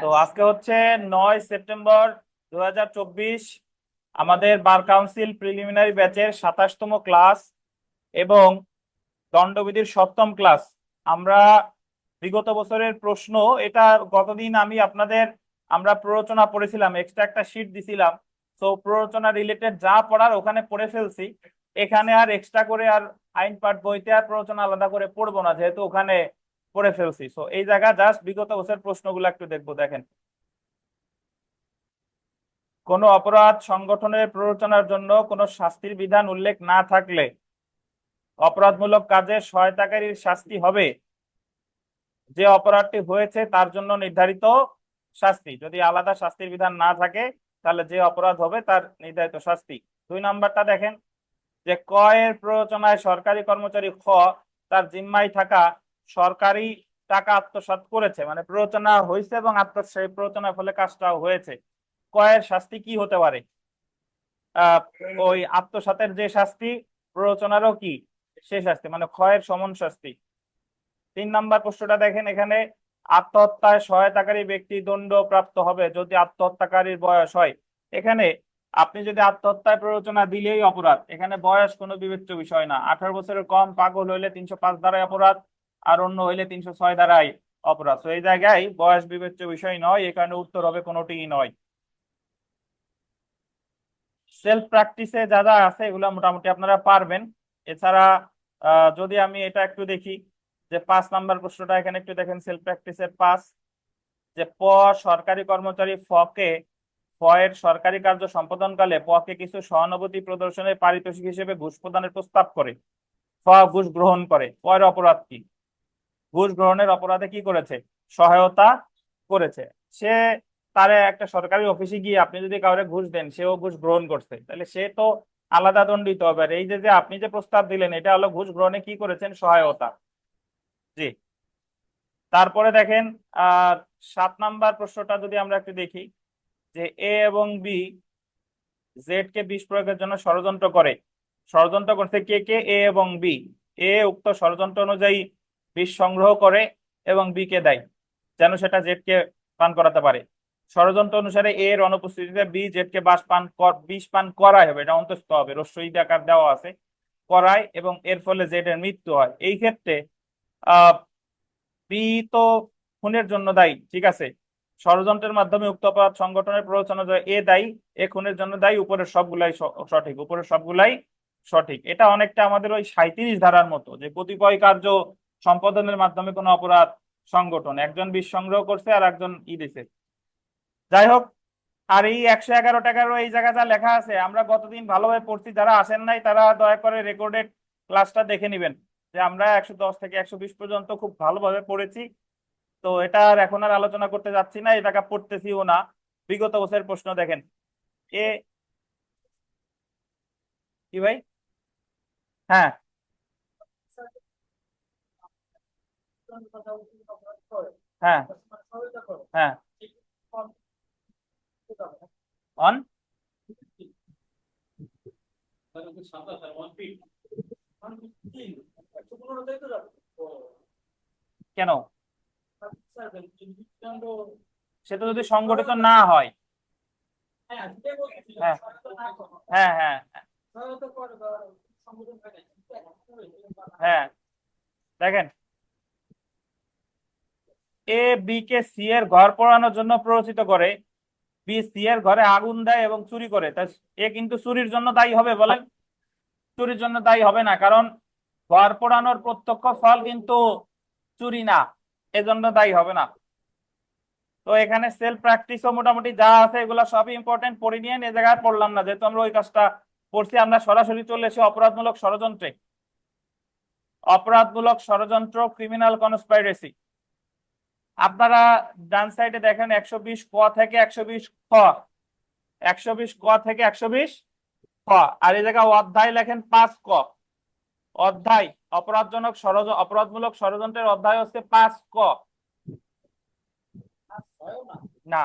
তো আজকে হচ্ছে 9 সেপ্টেম্বর 2024। আমাদের বার কাউন্সিল প্রিলিমিনারি ব্যাচের 27তম ক্লাস এবং দণ্ডবিধির 7ম ক্লাস। আমরা বিগত বছরের প্রশ্ন, এটা গতদিন আমরা প্ররোচনা পড়েছিলাম, এক্সট্রা একটা শীট দিছিলাম। তো প্ররোচনা রিলেটেড যা পড়ার ওখানে পড়ে ফেলছি। এখানে আর এক্সট্রা করে আর আইন পাঠ বইতে আর প্ররোচনা আলাদা করে পড়বো না, যেহেতু ওখানে পড়ে ফেলছি। তো এই জায়গা জাস্ট বিগত বছরের প্রশ্নগুলো একটু দেখবো। দেখেন, কোনো অপরাধ সংগঠনের প্ররোচনার জন্য কোনো শাস্তির বিধান উল্লেখ না থাকলে অপরাধমূলক কাজে সহায়তাকারীর শাস্তি হবে যে অপরাধটি হয়েছে তার জন্য নির্ধারিত শাস্তি। যদি আলাদা শাস্তির বিধান না থাকে তাহলে যে অপরাধ হবে তার নির্ধারিত শাস্তি। 2 নম্বরটা দেখেন, যে ক এর প্ররোচনায় সরকারি কর্মচারী খ তার জিম্মায় থাকা সরকারি টাকা আত্মসাৎ করেছে, মানে প্ররোচনা হয়েছে এবং সেই প্ররোচনার ফলে কাজটাও হয়েছে। ক এর শাস্তি কি হতে পারে? আহ ওই আত্মসাতের যে শাস্তি, প্ররোচনারও কি সে শাস্তি, মানে ক্ষয়ের সমান শাস্তি। 3 নম্বর প্রশ্নটা দেখেন, এখানে আত্মহত্যায় সহায়তাকারী ব্যক্তি দণ্ড প্রাপ্ত হবে যদি আত্মহত্যাকারীর বয়স হয়। এখানে আপনি যদি আত্মহত্যায় প্ররোচনা দিলেই অপরাধ, এখানে বয়স কোনো বিবেচ্য বিষয় না। 18 বছরের কম, পাগল হইলে 305 ধারায় অপরাধ, আর অন্য হইলে 306 ধারায় অপরাধ। তো এই জায়গায় বয়স বিবেচ্য বিষয় নয়, এই কারণে উত্তর হবে কোনোটিই নয়। সেলফ প্র্যাকটিসে যা যা আছে এগুলো মোটামুটি আপনারা পারবেন। এছাড়া যদি আমি এটা একটু দেখি, যে 5 নম্বর প্রশ্নটা এখানে একটু দেখেন, সেলফ প্র্যাকটিসের 5, যে সরকারি কর্মচারী এর সরকারি কার্য সম্পাদনকালে কে কিছু সহানুভূতি প্রদর্শনের পারিতোষিক হিসেবে ঘুষ প্রদানের প্রস্তাব করে, ঘুষ গ্রহণ করে। এর অপরাধ কি? ঘুষ গ্রহণের অপরাধে কি করেছে? সহায়তা করেছে। সে তারে একটা সরকারি অফিসে গিয়ে আপনি যদি কাউরে ঘুষ দেন, সেও ঘুষ গ্রহণ করছে, তাহলে সে তো আলাদা দণ্ডিত হবে। আর এই যে যে আপনি যে প্রস্তাব দিলেন, এটা হলো ঘুষ গ্রহণে কি করেছেন? সহায়তা। জি। তারপরে দেখেন, আহ 7 নম্বর প্রশ্নটা যদি আমরা একটু দেখি, যে এ এবং বি জেড কে বিষ প্রয়োগের জন্য ষড়যন্ত্র করে। ষড়যন্ত্র করতে কে কে? এ এবং বি। এ উক্ত ষড়যন্ত্র অনুযায়ী বিষ সংগ্রহ করে এবং বি কে দেয় যেন সেটা জেড কে পান করাতে পারে। ষড়যন্ত্র অনুসারে এ এর অনুপস্থিতিতে বি জেড কে বিষ পান করায় হবে, এটা অন্তস্থ হবে, রস্যই আকার দেওয়া আছে, করায়, এবং এর ফলে জেড এর মৃত্যু হয়। এই ক্ষেত্রে আহ বি তো খুনের জন্য দায়ী, ঠিক আছে। ষড়যন্ত্রের মাধ্যমে উক্ত অপরাধ সংগঠনের প্ররোচনা এ দায়ী, এ খুনের জন্য দায়ী। উপরের সবগুলাই সঠিক, উপরের সবগুলাই সঠিক। এটা অনেকটা আমাদের ওই 37 ধারার মতো, যে কতিপয় কার্য সম্পাদনের মাধ্যমে কোনো অপরাধ সংগঠন, একজন বিষ সংগ্রহ করছে আর একজন দিছে। যাই হোক, আর এই 111 টাকারও এই জায়গা যা লেখা আছে আমরা গতদিন ভালোভাবে পড়ছি, যারা আসেন নাই তারা দয়া করে রেকর্ডেড ক্লাসটা দেখে নিবেন, যে আমরা 110 থেকে 120 পর্যন্ত খুব ভালোভাবে পড়েছি। তো এটা আর এখন আর আলোচনা করতে যাচ্ছি না, এই টাকা পড়তেছিও না। বিগত বছরের প্রশ্ন দেখেন। এ কি ভাই? হ্যাঁ, হ্যাঁ, হ্যাঁ। অন কেন? সেটা যদি সংগঠিত না হয়। হ্যাঁ, হ্যাঁ, হ্যাঁ, হ্যাঁ। দেখেন, এ বি কে সি এর ঘর পোড়ানোর জন্য প্ররোচিত করে, বি সি এর ঘরে আগুন দেয় এবং চুরি করে, তাই এ কিন্তু চুরির জন্য দায়ী হবে? বলেন, চুরির জন্য দায়ী হবে না, কারণ ঘর পোড়ানোর প্রত্যক্ষ ফল কিন্তু চুরি না, এজন্য দায়ী হবে না। তো এখানে সেলফ প্র্যাকটিসও মোটামুটি যা আছে এগুলো সবই ইম্পর্টেন্ট, পড়ে নিয়ে এ জায়গায় পড়লাম না, যেহেতু আমরা ওই কাজটা পড়ছি। আমরা সরাসরি চলে এসে অপরাধমূলক ষড়যন্ত্রে। অপরাধমূলক ষড়যন্ত্র, ক্রিমিনাল কনস্পাইরেসি। আপনারা ডান সাইডে দেখেন 120 ক থেকে 120 খ, 120 ক থেকে 120 খ। আর এই জায়গায় অধ্যায় লেখেন 5 ক। অধ্যায় অপরাধমূলক ষড়যন্ত্রের অধ্যায় হচ্ছে 5 ক, না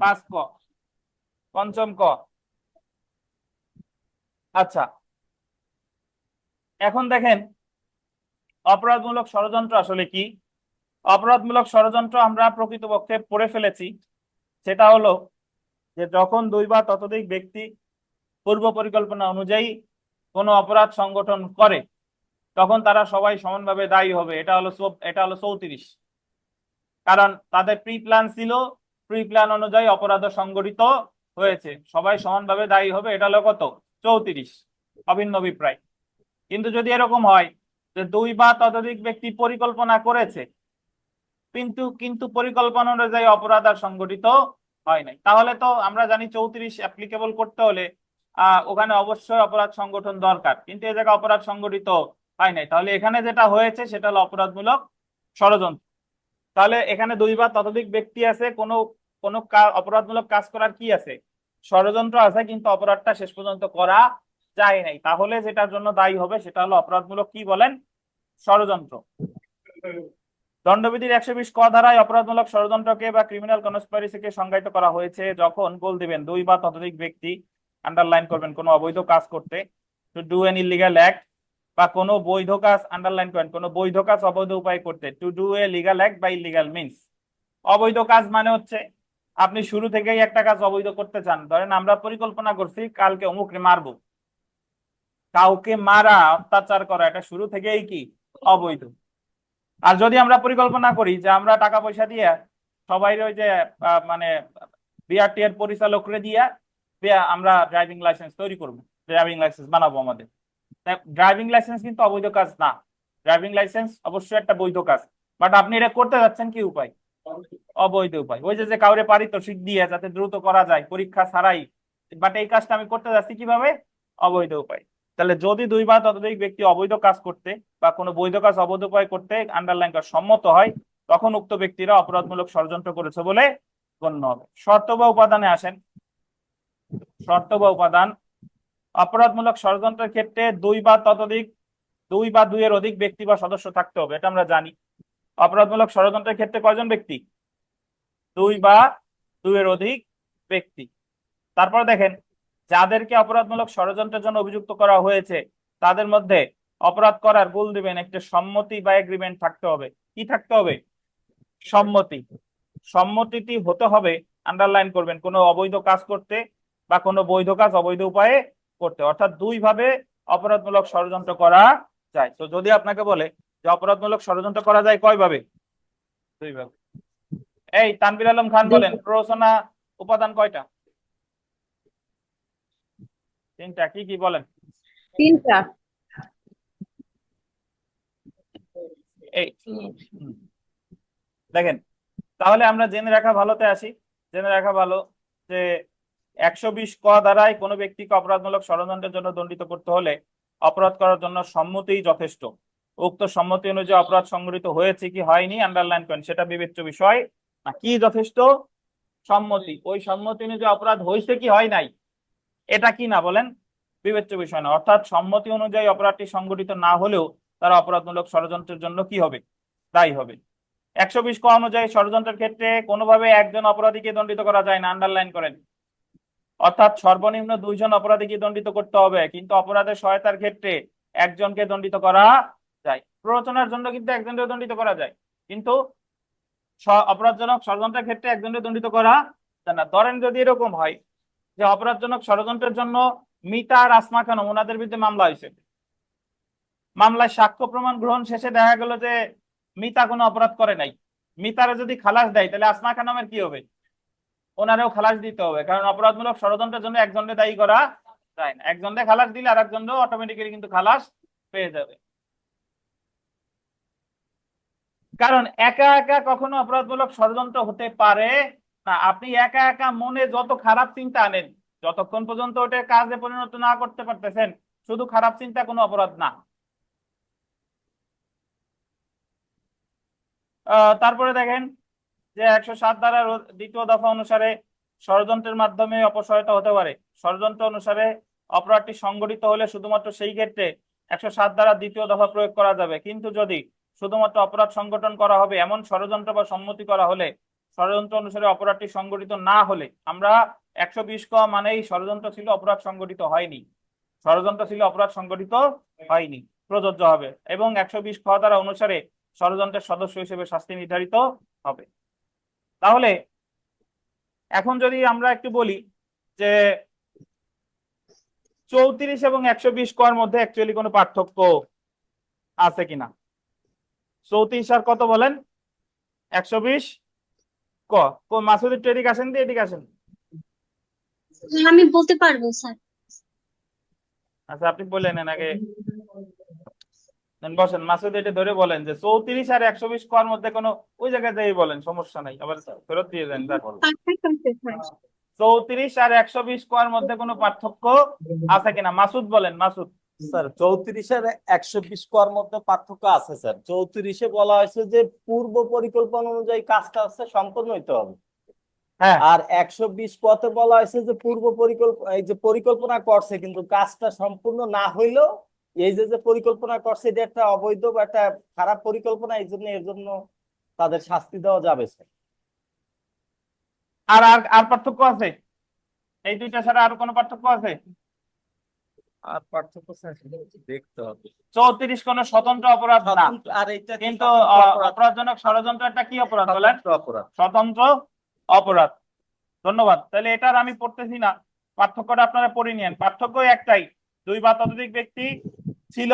5 ক, পঞ্চম ক। আচ্ছা, এখন দেখেন অপরাধমূলক ষড়যন্ত্র আসলে কি। অপরাধমূলক ষড়যন্ত্র আমরা প্রকৃতপক্ষে পড়ে ফেলেছি, সেটা হলো যে যখন দুই বা ততোধিক ব্যক্তি পূর্ব পরিকল্পনা অনুযায়ী কোনো অপরাধ সংগঠন করে তখন তারা সবাই সমানভাবে দায়ী হবে। এটা হলো 34। কারণ তাদের প্রি প্ল্যান ছিল, প্রি প্ল্যান অনুযায়ী অপরাধ সংগঠিত হয়েছে, সবাই সমানভাবে দায়ী হবে, এটা হলো কত? 34, অভিন্ন অভিপ্রায়। কিন্তু যদি এরকম হয় যে দুই বা ততোধিক ব্যক্তি পরিকল্পনা করেছে কিন্তু কিন্তু পরিকল্পনা অনুযায়ী অপরাধ আর সংগঠিত হয় নাই, তাহলে তো আমরা জানি 34 অ্যাপ্লিকেবল করতে হলে ওখানে অবশ্যই অপরাধ সংগঠন দরকার, কিন্তু এই জায়গায় অপরাধ সংগঠিত হয় নাই, তাহলে এখানে যেটা হয়েছে সেটা হলো অপরাধমূলক ষড়যন্ত্র। তাহলে এখানে দুই বা ততোধিক ব্যক্তি আছে, কোনো কোনো অপরাধমূলক কাজ করার কি আছে? ষড়যন্ত্র আছে, কিন্তু অপরাধটা শেষ পর্যন্ত করা যায় নাই, তাহলে যেটার জন্য দায়ী হবে সেটা হলো অপরাধমূলক কি বলেন? ষড়যন্ত্র। দণ্ডবিধির 120 ক ধারায় অপরাধমূলক ষড়যন্ত্রকে বা ক্রিমিনাল কনস্পাইরেসিকে সংজ্ঞায়িত করা হয়েছে যখন গোল দিবেন দুই বা ততোধিক ব্যক্তি, আন্ডারলাইন করবেন, কোনো অবৈধ কাজ করতে, to do N illegal act, বা কোনো বৈধ কাজ, আন্ডারলাইন করেন, কোনো বৈধ কাজ অবৈধ উপায় করতে, to do a legal act বা ইলিগাল মিনস। অবৈধ কাজ মানে হচ্ছে আপনি শুরু থেকেই একটা কাজ অবৈধ করতে চান, ধরেন আমরা পরিকল্পনা করছি কালকে অমুককে মারবো, কাউকে মারা, অত্যাচার করা, এটা শুরু থেকেই কি? অবৈধ। আর যদি আমরা পরিকল্পনা করি যে আমরা টাকা পয়সা দিয়ে সবাই ওই যে মানে বিআরটি এর পরিচালকরে দিয়ে আমরা ড্রাইভিং লাইসেন্স তৈরি করব, ড্রাইভিং লাইসেন্স বানাবো আমাদের, ড্রাইভিং লাইসেন্স কিন্তু অবৈধ কাজ না, ড্রাইভিং লাইসেন্স অবশ্যই একটা বৈধ কাজ, বাট আপনি এটা করতে যাচ্ছেন কি উপায়? অবৈধ উপায়। ওই যে কাউরে পারিতোষিক দিয়ে যাতে দ্রুত করা যায় পরীক্ষা ছাড়াই, বাট এই কাজটা আমি করতে যাচ্ছি কিভাবে? অবৈধ উপায়। তাহলে যদি দুই বা ততোধিক ব্যক্তি অবৈধ কাজ করতে বা কোনো বৈধ কাজ অবৈধ উপায় করতে আন্ডারলাইন করা সম্মত হয় তখন উক্ত ব্যক্তিরা অপরাধমূলক ষড়যন্ত্র করেছে বলে গণ্য হবে। শর্ত বা উপাদানে আসেন। শর্ত বা উপাদান। অপরাধমূলক ষড়যন্ত্রের ক্ষেত্রে দুই বা দুইয়ের অধিক ব্যক্তি বা সদস্য থাকতে হবে, এটা আমরা জানি। অপরাধমূলক ষড়যন্ত্রের ক্ষেত্রে কয়জন ব্যক্তি? দুই বা দুইয়ের অধিক ব্যক্তি। তারপর দেখেন, যাদেরকে অপরাধমূলক ষড়যন্ত্রের জন্য অভিযুক্ত করা হয়েছে তাদের মধ্যে অপরাধ করার ভুল দিবেন একটা সম্মতি বা এগ্রিমেন্ট থাকতে হবে। কি থাকতে হবে? সম্মতি। সম্মতিটি হতে হবে, আন্ডারলাইন করবেন, কোনো অবৈধ কাজ করতে বা কোনো বৈধ কাজ অবৈধ উপায়ে করতে, অর্থাৎ দুই ভাবে অপরাধমূলক ষড়যন্ত্র করা যায়। তো যদি আপনাকে বলে যে অপরাধমূলক ষড়যন্ত্র করা যায় কয় ভাবে? দুই ভাবে। এই তানভীর আলম খান বলেন, প্ররোচনা উপাদান কয়টা? তিনটা। কি কি বলেন? তিনটা। এই দেখেন, তাহলে আমরা জেনে রাখা ভালোতে আসি। জেনে রাখা ভালো যে 120 ক দ্বারাই কোনো ব্যক্তিকে অপরাধমূলক ষড়যন্ত্রের জন্য দণ্ডিত করতে হলে অপরাধ করার জন্য সম্মতিই যথেষ্ট। উক্ত সম্মতি অনুযায়ী অপরাধ সংঘটিত হয়েছে কি হয়নি আন্ডারলাইন করেন, সেটা বিবেচ্য বিষয় না। কি যথেষ্ট? সম্মতি। ওই সম্মতি অনুযায়ী অপরাধ হয়েছে কি হয় নাই, এটা কি না বলেন? বিবেচ্য বিষয় না। অর্থাৎ সম্মতি অনুযায়ী অপরাধটি সংঘটিত না হলেও তারা অপরাধমূলক ষড়যন্ত্রের জন্য কি হবে? দায়ী হবে। 120 ক অনুযায়ী ষড়যন্ত্রের ক্ষেত্রে কোনোভাবে একজন অপরাধীকে দণ্ডিত করা যায় না, আন্ডারলাইন করেন। অর্থাৎ সর্বনিম্ন দুইজন অপরাধীকে দণ্ডিত করতে হবে, কিন্তু অপরাধের সহায়তার ক্ষেত্রে একজনকে দণ্ডিত করা যায়। প্ররোচনার জন্য কিন্তু একজনকে দণ্ডিত করা যায়, কিন্তু অপরাধজনক ষড়যন্ত্রের ক্ষেত্রে একজনকে দণ্ডিত করা যায় না। ধরেন যদি এরকম হয় যে অপরাধজনক ষড়যন্ত্রের জন্য মিতা আর আসমা খানম ওনাদের বিরুদ্ধে মামলা হয়েছে, মামলায় সাক্ষ্য প্রমাণ গ্রহণ শেষে দেখা গেল যে মিতা কোনো অপরাধ করে নাই, মিতারে যদি খালাস দেয় তাহলে আসমা খানমের কি হবে? ওনারেও খালাস দিতে হবে, কারণ অপরাধমূলক ষড়যন্ত্রের জন্য একজনকে দায়ী করা যায় না। একজনকে খালাস দিলে আর একজনও অটোমেটিক্যালি কিন্তু খালাস পেয়ে যাবে। কারণ একা একা কখনো অপরাধমূলক ষড়যন্ত্র হতে পারে না। আপনি একা একা মনে যত খারাপ চিন্তা আনেন, যতক্ষণ পর্যন্ত ওটা কাজে পরিণত না করতে পারতেছেন, শুধু খারাপ চিন্তা কোনো অপরাধ না। তারপরে দেখেন যে 107 ধারার দ্বিতীয় দফা অনুসারে ষড়যন্ত্রের মাধ্যমে অপসহায়তা হতে পারে। ষড়যন্ত্র অনুসারে অপরাধটি সংঘটিত হলে শুধুমাত্র সেই ক্ষেত্রে 107 ধারা দ্বিতীয় দফা প্রয়োগ করা যাবে, কিন্তু যদি শুধুমাত্র অপরাধ সংগঠন করা হবে এমন ষড়যন্ত্র বা সম্মতি করা হলে, ষড়যন্ত্র অনুসারে অপরাধটি সংগঠিত না হলে, আমরা 120 ক মানেই ষড়যন্ত্র ছিল অপরাধ সংগঠিত হয়নি, ষড়যন্ত্র ছিল অপরাধ সংগঠিত হয়নি, প্রযোজ্য হবে। এবং 120 খ ধারা অনুসারে ষড়যন্ত্রের সদস্য হিসেবে শাস্তি নির্ধারিত হবে। তাহলে এখন যদি আমরা একটু বলি যে 34 এবং 120 ক এর মধ্যে অ্যাকচুয়ালি কোনো পার্থক্য আছে কিনা। 34 আর কত বলেন, 120 ক। মাসুদ একটু এদিকে আসেন, দিয়ে এদিকে আসেন। আমি বলতে পারবো স্যার। আচ্ছা আপনি বললেন আগে, বসেন। মাসুদ এটা ধরে বলেন যে 34 আর 120 ক এর মধ্যে কোনো, ওই জায়গায় যাই বলেন, সমস্যা নাই, আবার ফেরত দিয়ে দেন। 34 আর 120 ক এর মধ্যে কোনো পার্থক্য আছে কিনা, মাসুদ বলেন। মাসুদ। স্যার 34 আর 120 কর মধ্যে পার্থক্য আছে স্যার। 34-এ বলা হয়েছে যে পূর্ব পরিকল্পনা অনুযায়ী কাজটা হচ্ছে সম্পন্ন হইতে হবে, হ্যাঁ, আর 120 কতে বলা হয়েছে যে পূর্ব পরিকল্পনা, এই যে পরিকল্পনা করছে কিন্তু কাজটা সম্পূর্ণ না হইলেও এই যে যে পরিকল্পনা করছে এটা একটা অবৈধ বা একটা খারাপ পরিকল্পনা, এই জন্য এর জন্য তাদের শাস্তি দেওয়া যাবে স্যার। আর আর আর পার্থক্য আছে? এই দুইটা ছাড়া আর কোনো পার্থক্য আছে? আর পার্থক্য স্যার দেখতে হবে। 34 কোনো স্বতন্ত্র অপরাধ না, আর এটা কিন্তু অপরাধজনক ষড়যন্ত্র একটা কি অপরাধ বলেন? অপরাধ। স্বতন্ত্র অপরাধ। ধন্যবাদ। তাহলে এটা আর আমি পড়তেছি না, পার্থক্যটা আপনারা পড়ে নিয়েন। পার্থক্য একটাই, দুই বা ততোধিক ব্যক্তি ছিল,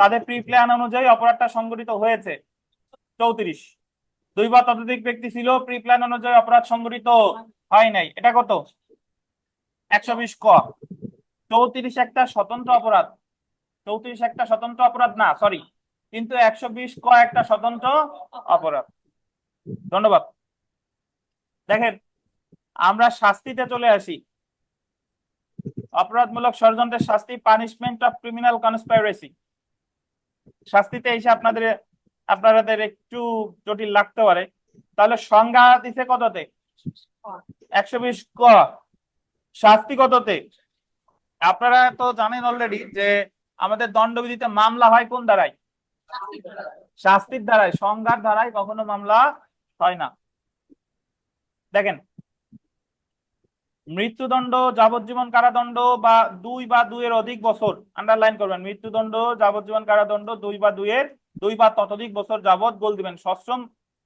তাদের প্রি প্ল্যান অনুযায়ী অপরাধটা সংঘটিত হয়েছে। 34। দুই বা ততোধিক ব্যক্তি ছিল, প্রি প্ল্যান অনুযায়ী অপরাধ সংঘটিত হয় নাই, এটা কত? 120 ক। 34 একটা স্বতন্ত্র অপরাধ, 34 একটা স্বতন্ত্র অপরাধ না, সরি, কিন্তু 120 ক একটা স্বতন্ত্র অপরাধ। ধন্যবাদ। দেখেন, আমরা শাস্তিতে চলে আসি। অপরাধমূলক ষড়যন্ত্রের শাস্তি, পানিশমেন্ট অফ ক্রিমিনাল কনস্পাইরেসি। শাস্তিতে এসে আপনাদের একটু জটিল লাগতে পারে, তাহলে সংজ্ঞা দিছে কততে? 120 ক। শাস্তি কততে? আপনারা তো জানেন অলরেডি যে আমাদের দণ্ডবিধিতে মামলা হয় কোন ধারায়? শাস্তির ধারায়, সংজ্ঞার ধারায় কখনো মামলা হয় না। দেখেন, মৃত্যুদণ্ড, যাবজ্জীবন কারাদণ্ড বা 2 বা 2 এর অধিক বছর, আন্ডারলাইন করবেন, মৃত্যুদণ্ড, যাবজ্জীবন কারাদণ্ড 2 বা ততোধিক বছর যাবত গোল দিবেন। সশ্রম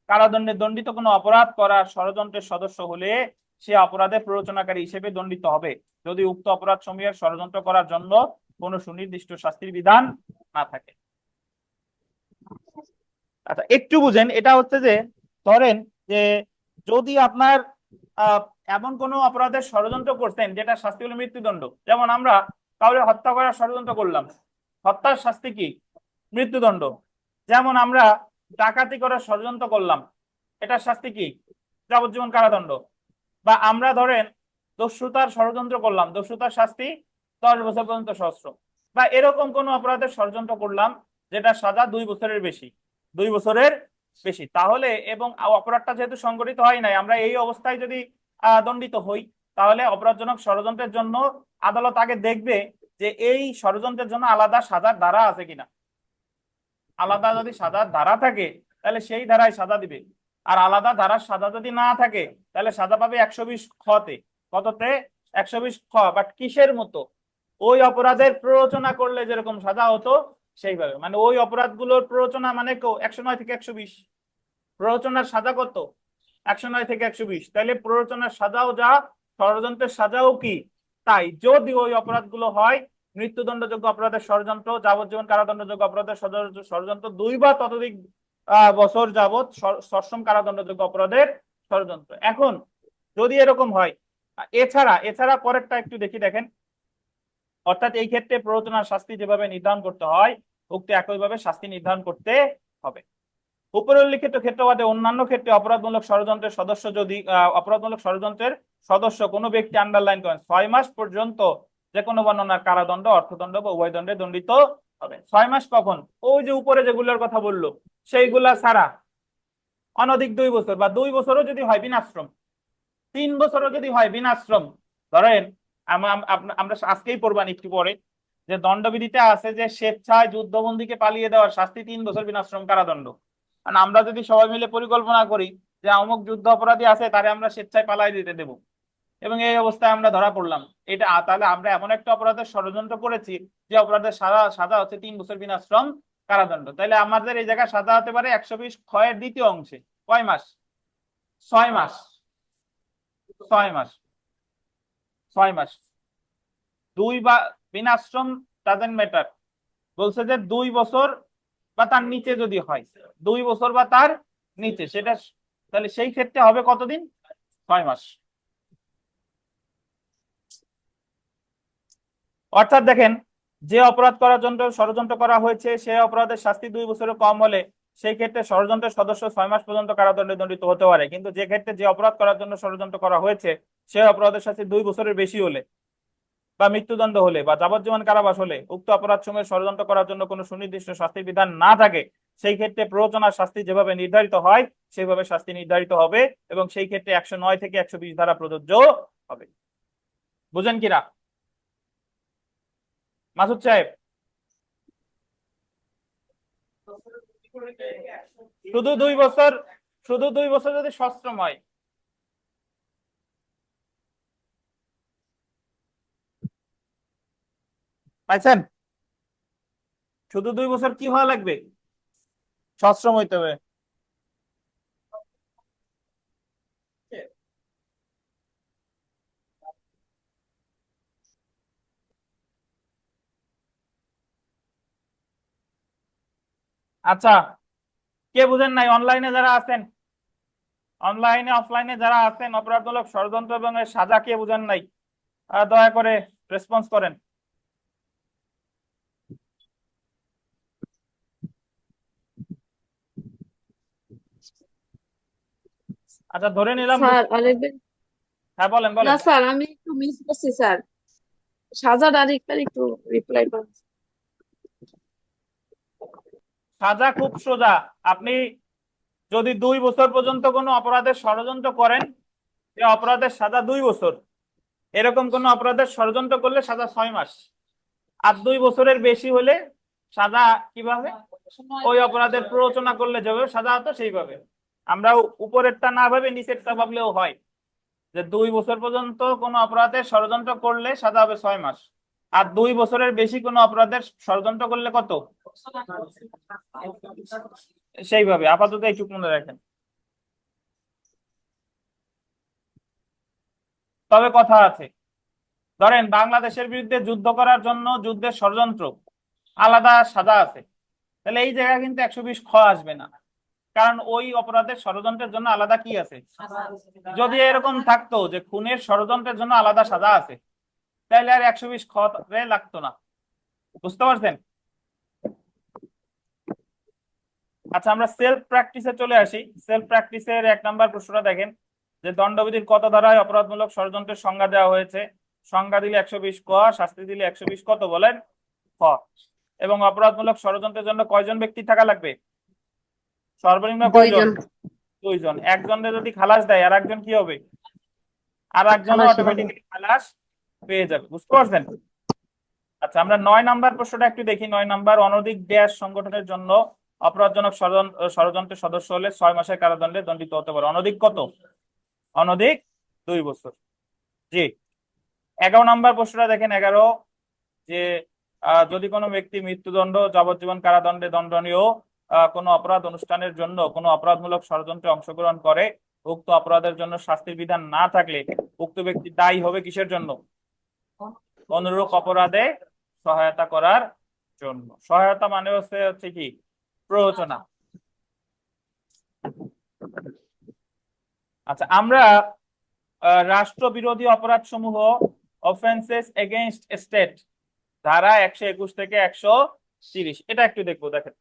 কারাদণ্ডে দণ্ডিত কোনো অপরাধ করার ষড়যন্ত্রের সদস্য হলে সে অপরাধের প্ররোচনাকারী হিসেবে দণ্ডিত হবে, যদি উক্ত অপরাধ সমূহের ষড়যন্ত্র করার জন্য কোনো সুনির্দিষ্ট শাস্তির বিধান না থাকে। আচ্ছা একটু বুঝেন, এটা হচ্ছে যে ধরেন যে যদি আপনার এমন কোনো অপরাধের ষড়যন্ত্র করছেন যেটা শাস্তি হলো মৃত্যুদণ্ড, যেমন আমরা কাউকে হত্যা করার ষড়যন্ত্র করলাম, হত্যার শাস্তি কি? মৃত্যুদণ্ড। যেমন আমরা ডাকাতি করার ষড়যন্ত্র করলাম, এটার শাস্তি কি? যাবজ্জীবন কারাদণ্ড। বা আমরা ধরেন দস্যুতার ষড়যন্ত্র করলাম, দস্যুতার শাস্তি 10 বছর পর্যন্ত সশ্রম। বা এরকম কোন অপরাধের ষড়যন্ত্র করলাম যেটা সাজা 2 বছরের বেশি, 2 বছরের বেশি, তাহলে এবং অপরাধটা যেহেতু সংগঠিত হয় নাই, আমরা এই অবস্থায় যদি দণ্ডিত হই, তাহলে অপরাধজনক ষড়যন্ত্রের জন্য আদালত আগে দেখবে যে এই ষড়যন্ত্রের জন্য আলাদা সাজার ধারা আছে কিনা। আলাদা যদি সাজার ধারা থাকে তাহলে সেই ধারায় সাজা দিবে, আর আলাদা ধারার সাজা যদি না থাকে তাহলে সাজা পাবে 120 খতে। কততে? 120 খ। বাট কিসের মতো? ওই অপরাধের প্ররোচনা করলে যেরকম সাজা হতো সেইভাবে, মানে ওই অপরাধগুলোর প্ররোচনা মানে 109 থেকে 120। প্ররোচনার সাজা কত? 109 থেকে 120। তাহলে প্ররোচনার সাজাও যা, ষড়যন্ত্রের সাজাও কি তাই, যদি ওই অপরাধগুলো হয় মৃত্যুদণ্ডযোগ্য অপরাধের ষড়যন্ত্র, যাবজ্জীবন কারাদণ্ডযোগ্য অপরাধের ষড়যন্ত্র, 2 বা ততোধিক বছর যাবৎ সশ্রম কারাদণ্ডযোগ্য অপরাধের ষড়যন্ত্র। এখন যদি এরকম হয়, এছাড়া পরেরটা একটু দেখি, দেখেন, অর্থাৎ এই ক্ষেত্রে প্ররোচনার শাস্তি যেভাবে নির্ধারণ করতে হয় উক্ত একইভাবে শাস্তি নির্ধারণ করতে হবে। উপরে উল্লিখিত ক্ষেত্র বাদে অন্যান্য ক্ষেত্রে অপরাধমূলক ষড়যন্ত্রের সদস্য যদি অপরাধমূলক ষড়যন্ত্রের সদস্য কোনো ব্যক্তি, আন্ডারলাইন করেন, 6 মাস পর্যন্ত যে কোনো বর্ণনার কারাদণ্ড, অর্থদণ্ড বা উভয় দণ্ডে দণ্ডিত হবে। 6 মাস কখন? ওই যে উপরে যেগুলোর কথা বললো সেইগুলা ছাড়া, অনধিক 2 বছর, বা 2 বছরও যদি হয় বিনাশ্রম, 3 বছরও যদি হয় বিনাশ্রম। ধরেন আমরা আজকেই পড়বানি একটু পরে যে দণ্ডবিধিতে আছে যে স্বেচ্ছায় যুদ্ধবন্দীকে পালিয়ে দেওয়ার শাস্তি 3 বছর বিনাশ্রম কারাদণ্ড। কারণ আমরা যদি সবাই মিলে পরিকল্পনা করি যে অমুক যুদ্ধ অপরাধী আছে, তারে আমরা স্বেচ্ছায় পালাই দিতে দেব, এবং এই অবস্থায় আমরা ধরা পড়লাম, তাহলে আমরা এমন একটা অপরাধের ষড়যন্ত্র করেছি যে অপরাধের সাজা হচ্ছে 3 বছর বিনাশ্রম কারাদণ্ড। তাহলে আমাদের এই জায়গায় সাজা হতে পারে 120 ক্ষয়ের দ্বিতীয় অংশে কয় মাস? 6 মাস। 6 মাস। 6 মাস। 2 বা বিনাশ্রম ডাজেন্ট ম্যাটার, বলছে যে 2 বছর বা তার নিচে যদি হয়, 2 বছর বা তার নিচে, সেটা তাহলে সেই ক্ষেত্রে হবে কতদিন? 6 মাস। অর্থাৎ দেখেন, যে অপরাধ করার জন্য ষড়যন্ত্র করা হয়েছে সে অপরাধের শাস্তি 2 বছরের কম হলে সেই ক্ষেত্রে ষড়যন্ত্রের সদস্য 6 মাস পর্যন্ত কারাদণ্ডে দণ্ডিত হতে পারে। কিন্তু যে ক্ষেত্রে যে অপরাধ করার জন্য ষড়যন্ত্র করা হয়েছে সে অপরাধের শাস্তি 2 বছরের বেশি হলে বা মৃত্যুদণ্ড হলে বা যাবজ্জীবন কারাবাস হলে, উক্ত অপরাধ সময়ে ষড়যন্ত্র করার জন্য কোনো সুনির্দিষ্ট শাস্তির বিধান না থাকে, সেই ক্ষেত্রে প্ররোচনার শাস্তি যেভাবে নির্ধারিত হয় সেইভাবে শাস্তি নির্ধারিত হবে এবং সেই ক্ষেত্রে 109 থেকে 120 ধারা প্রযোজ্য হবে। বুঝেন কিনা মাসুদ সাহেব? শুধু 2 বছর, শুধু 2 বছর যদি সশ্রম হয়। পাইছেন? শুধু 2 বছর কি হওয়া লাগবে? সশ্রম হইতে হবে। আচ্ছা, কে বুঝেন নাই? অনলাইনে যারা আছেন, অনলাইনে অফলাইনে যারা আছেন, অপরাধমূলক ষড়যন্ত্র এবং এর সাজা কে বুঝেন নাই দয়া করে রেসপন্স করেন। আচ্ছা, ধরে নিলাম স্যার আরেকবার। হ্যাঁ বলেন না বলেন। স্যার, আমি একটু মিস করছি স্যার। সাজার আরেকবার একটু রিপ্লাই করুন। সাজা খুব সোজা। আপনি যদি 2 বছর পর্যন্ত কোনো অপরাধের ষড়যন্ত্র করেন, সে অপরাধের সাজা 2 বছর। এরকম কোন অপরাধের ষড়যন্ত্র করলে সাজা 6 মাস। আর 2 বছরের বেশি হলে সাজা কিভাবে? ওই অপরাধের প্ররোচনা করলে যেভাবে সাজা হতো সেইভাবে। আমরা উপরেরটা না ভাবে নিচেরটা ভাবলেও হয়, যে 2 বছর পর্যন্ত কোনো অপরাধের ষড়যন্ত্র করলে সাজা হবে 6 মাস। আর 2 বছরের বেশি কোনো অপরাধের ষড়যন্ত্র করলে কত? সেইভাবে আপাতত এইটুকু মনে রাখেন। তবে কথা আছে, ধরেন বাংলাদেশের বিরুদ্ধে যুদ্ধ করার জন্য যুদ্ধের ষড়যন্ত্র, আলাদা সাজা আছে। তাহলে এই জায়গায় কিন্তু 120 খ আসবে না, কারণ ওই অপরাধের ষড়যন্ত্রের জন্য আলাদা কি আছে। যদি এরকম থাকতো যে খুনের ষড়যন্ত্রের জন্য আলাদা সাজা আছে, তাহলে আর 120 খ লাগতো না। বুঝতে পারছেন? আচ্ছা, আমরা সেলফ প্র্যাকটিসে চলে আসি। সেলফ প্র্যাকটিসের 1 নম্বর প্রশ্নটা দেখেন, যে দণ্ডবিধির কত ধারায় অপরাধমূলক ষড়যন্ত্রের সংজ্ঞা দেওয়া হয়েছে? সংজ্ঞা দিলে 120 ক, শাস্তি দিলে 120 কত বলেন? খ। এবং অপরাধমূলক ষড়যন্ত্রের জন্য কয়জন ব্যক্তি থাকা লাগবে? সর্বনিম্ন কয়জন? 2 জন। একজনের যদি খালাস দেয় আর একজন কি হবে? আর একজনও অটোমেটিক্যালি খালাস পেয়ে যাবে। বুঝতে পারছেন? আচ্ছা, আমরা 9 নাম্বার প্রশ্নটা একটু দেখি। 9 নাম্বার, অনধিক ড্যাশ সংগঠনের জন্য অপরাধজনক ষড়যন্ত্রের সদস্য হলে 6 মাসের কারাদণ্ডে দণ্ডিত হতে পারে। অনধিক কত? অনধিক 2 বছর। জি। 11 নাম্বার প্রশ্নটা দেখেন। 11, যে যদি কোনো ব্যক্তি মৃত্যুদণ্ড, যাবজ্জীবন কারাদণ্ডে দণ্ডনীয় কোনো অপরাধ অনুষ্ঠানের জন্য কোনো অপরাধমূলক ষড়যন্ত্রে অংশগ্রহণ করে, উক্ত অপরাধের জন্য শাস্তির বিধান না থাকলে উক্ত ব্যক্তি দায়ী হবে কিসের জন্য? অনুরূপ অপরাধে সহায়তা করার জন্য। সহায়তা মানে হচ্ছে কি? প্ররোচনা। আচ্ছা, আমরা রাষ্ট্রবিরোধী অপরাধ সমূহ, অফেন্সেস এগেইনস্ট স্টেট, ধারা 121 থেকে 130, এটা একটু দেখবো। দেখেন,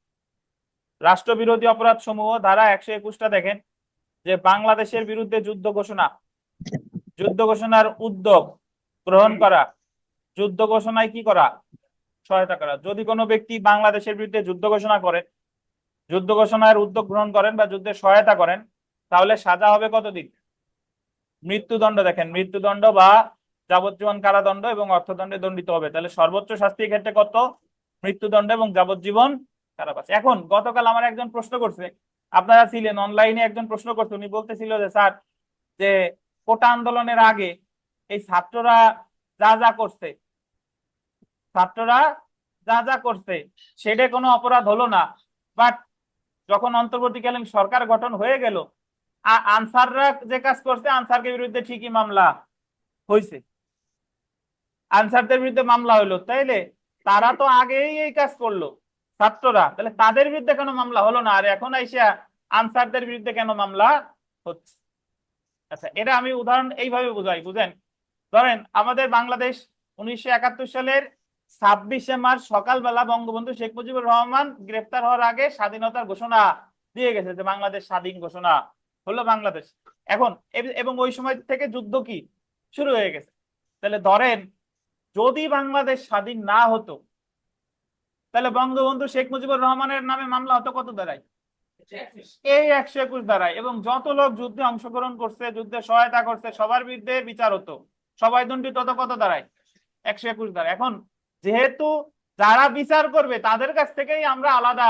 রাষ্ট্রবিরোধী অপরাধ সমূহ ধারা 121টা দেখেন, যে বাংলাদেশের বিরুদ্ধে যুদ্ধ ঘোষণা, যুদ্ধ ঘোষণার উদ্যোগ গ্রহণ করা, যুদ্ধ ঘোষণায় কি করা? সহায়তা করা। যদি কোনো ব্যক্তি বাংলাদেশের বিরুদ্ধে যুদ্ধ ঘোষণা করেন, যুদ্ধ ঘোষণার উদ্যোগ গ্রহণ করেন বা যুদ্ধে সহায়তা করেন, তাহলে সাজা হবে কতদিন? মৃত্যুদণ্ড। দেখেন, মৃত্যুদণ্ড বা যাবজ্জীবন কারাদণ্ড এবং অর্থদণ্ডে দণ্ডিত হবে। তাহলে সর্বোচ্চ শাস্তির ক্ষেত্রে কত? মৃত্যুদণ্ড এবং যাবজ্জীবন কারাবাস। এখন গতকাল আমার একজন প্রশ্ন করছে, আপনারা ছিলেন অনলাইনে, একজন প্রশ্ন করছে, উনি বলতেছিল যে স্যার, যে কোটা আন্দোলনের আগে এই ছাত্ররা যা যা করছে, ছাত্ররা যা যা করছে সেটা কোনো অপরাধ হলো না, বাট যখন অন্তর্বর্তীকালীন সরকার গঠন হয়ে গেল, আনসাররা যে কাজ করছে আনসারকে বিরুদ্ধে ঠিকই মামলা হয়েছে, আনসারদের বিরুদ্ধে মামলা হইলো, তাইলে তারা তো আগেই এই কাজ করলো ছাত্ররা, তাহলে তাদের বিরুদ্ধে কেন মামলা হলো না, আর এখন আইসা আনসারদের বিরুদ্ধে কেন মামলা হচ্ছে? আচ্ছা, এটা আমি উদাহরণ এইভাবে বুঝাই, বুঝেন। ধরেন আমাদের বাংলাদেশ 1971 সালের 26শে মার্চ সকালবেলা বঙ্গবন্ধু শেখ মুজিবুর রহমান গ্রেফতার হওয়ার আগে স্বাধীনতার ঘোষণা দিয়ে গেছে যে বাংলাদেশ স্বাধীন ঘোষণা হলো বাংলাদেশ। এখন এবং ওই সময় থেকে যুদ্ধ কি শুরু হয়ে গেছে। তাহলে ধরেন যদি বাংলাদেশ স্বাধীন না হতো, তাহলে বঙ্গবন্ধু শেখ মুজিবুর রহমানের নামে মামলা হতো কত দ্বারাই? এই 121 দ্বারাই। এবং যত লোক যুদ্ধে অংশগ্রহণ করছে, যুদ্ধে সহায়তা করছে, সবার বিরুদ্ধে বিচার হতো, সবাই দণ্ডিত তত কত দ্বারাই? 121 দ্বারা। এখন যেহেতু যারা বিচার করবে তাদের কাছ থেকেই আমরা আলাদা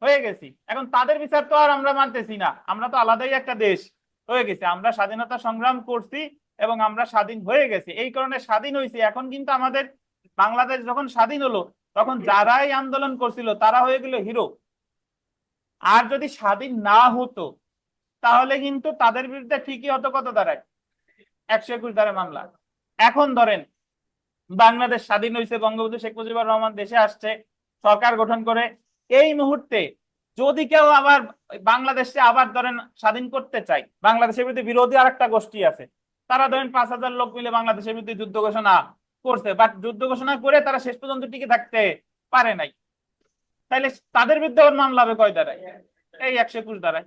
হয়ে গেছি, এখন তাদের বিচার তো আর আমরা মানতেছি না, আমরা তো আলাদাই একটা দেশ হয়ে গেছি, আমরা স্বাধীনতা সংগ্রাম করছি এবং আমরা স্বাধীন হয়ে গেছি, এই কারণে স্বাধীন হয়েছি। এখন কিন্তু আমাদের বাংলাদেশ যখন স্বাধীন হলো তখন যারাই আন্দোলন করছিল তারা হয়ে গেল হিরো। আর যদি স্বাধীন না হতো তাহলে কিন্তু তাদের বিরুদ্ধে ঠিকই হতো কত দ্বারায়? 121 দ্বারা মামলা। এখন ধরেন বাংলাদেশ স্বাধীন হয়েছে, বঙ্গবন্ধু শেখ মুজিবুর রহমান দেশে আসছে, সরকার গঠন করে, এই মুহূর্তে যদি কেউ আবার বাংলাদেশে আবার ধরেন স্বাধীন করতে চাই, বাংলাদেশের বিরুদ্ধে বিরোধী আর একটা গোষ্ঠী আছে, তারা ধরেন 5,000 লোক মিলে বাংলাদেশের বিরুদ্ধে যুদ্ধ ঘোষণা করছে, বাট যুদ্ধ ঘোষণা করে তারা শেষ পর্যন্ত টিকে থাকতে পারে নাই, তাইলে তাদের বিরুদ্ধে ওর মামলা হবে কয় দ্বারায়? এই 121 দ্বারায়।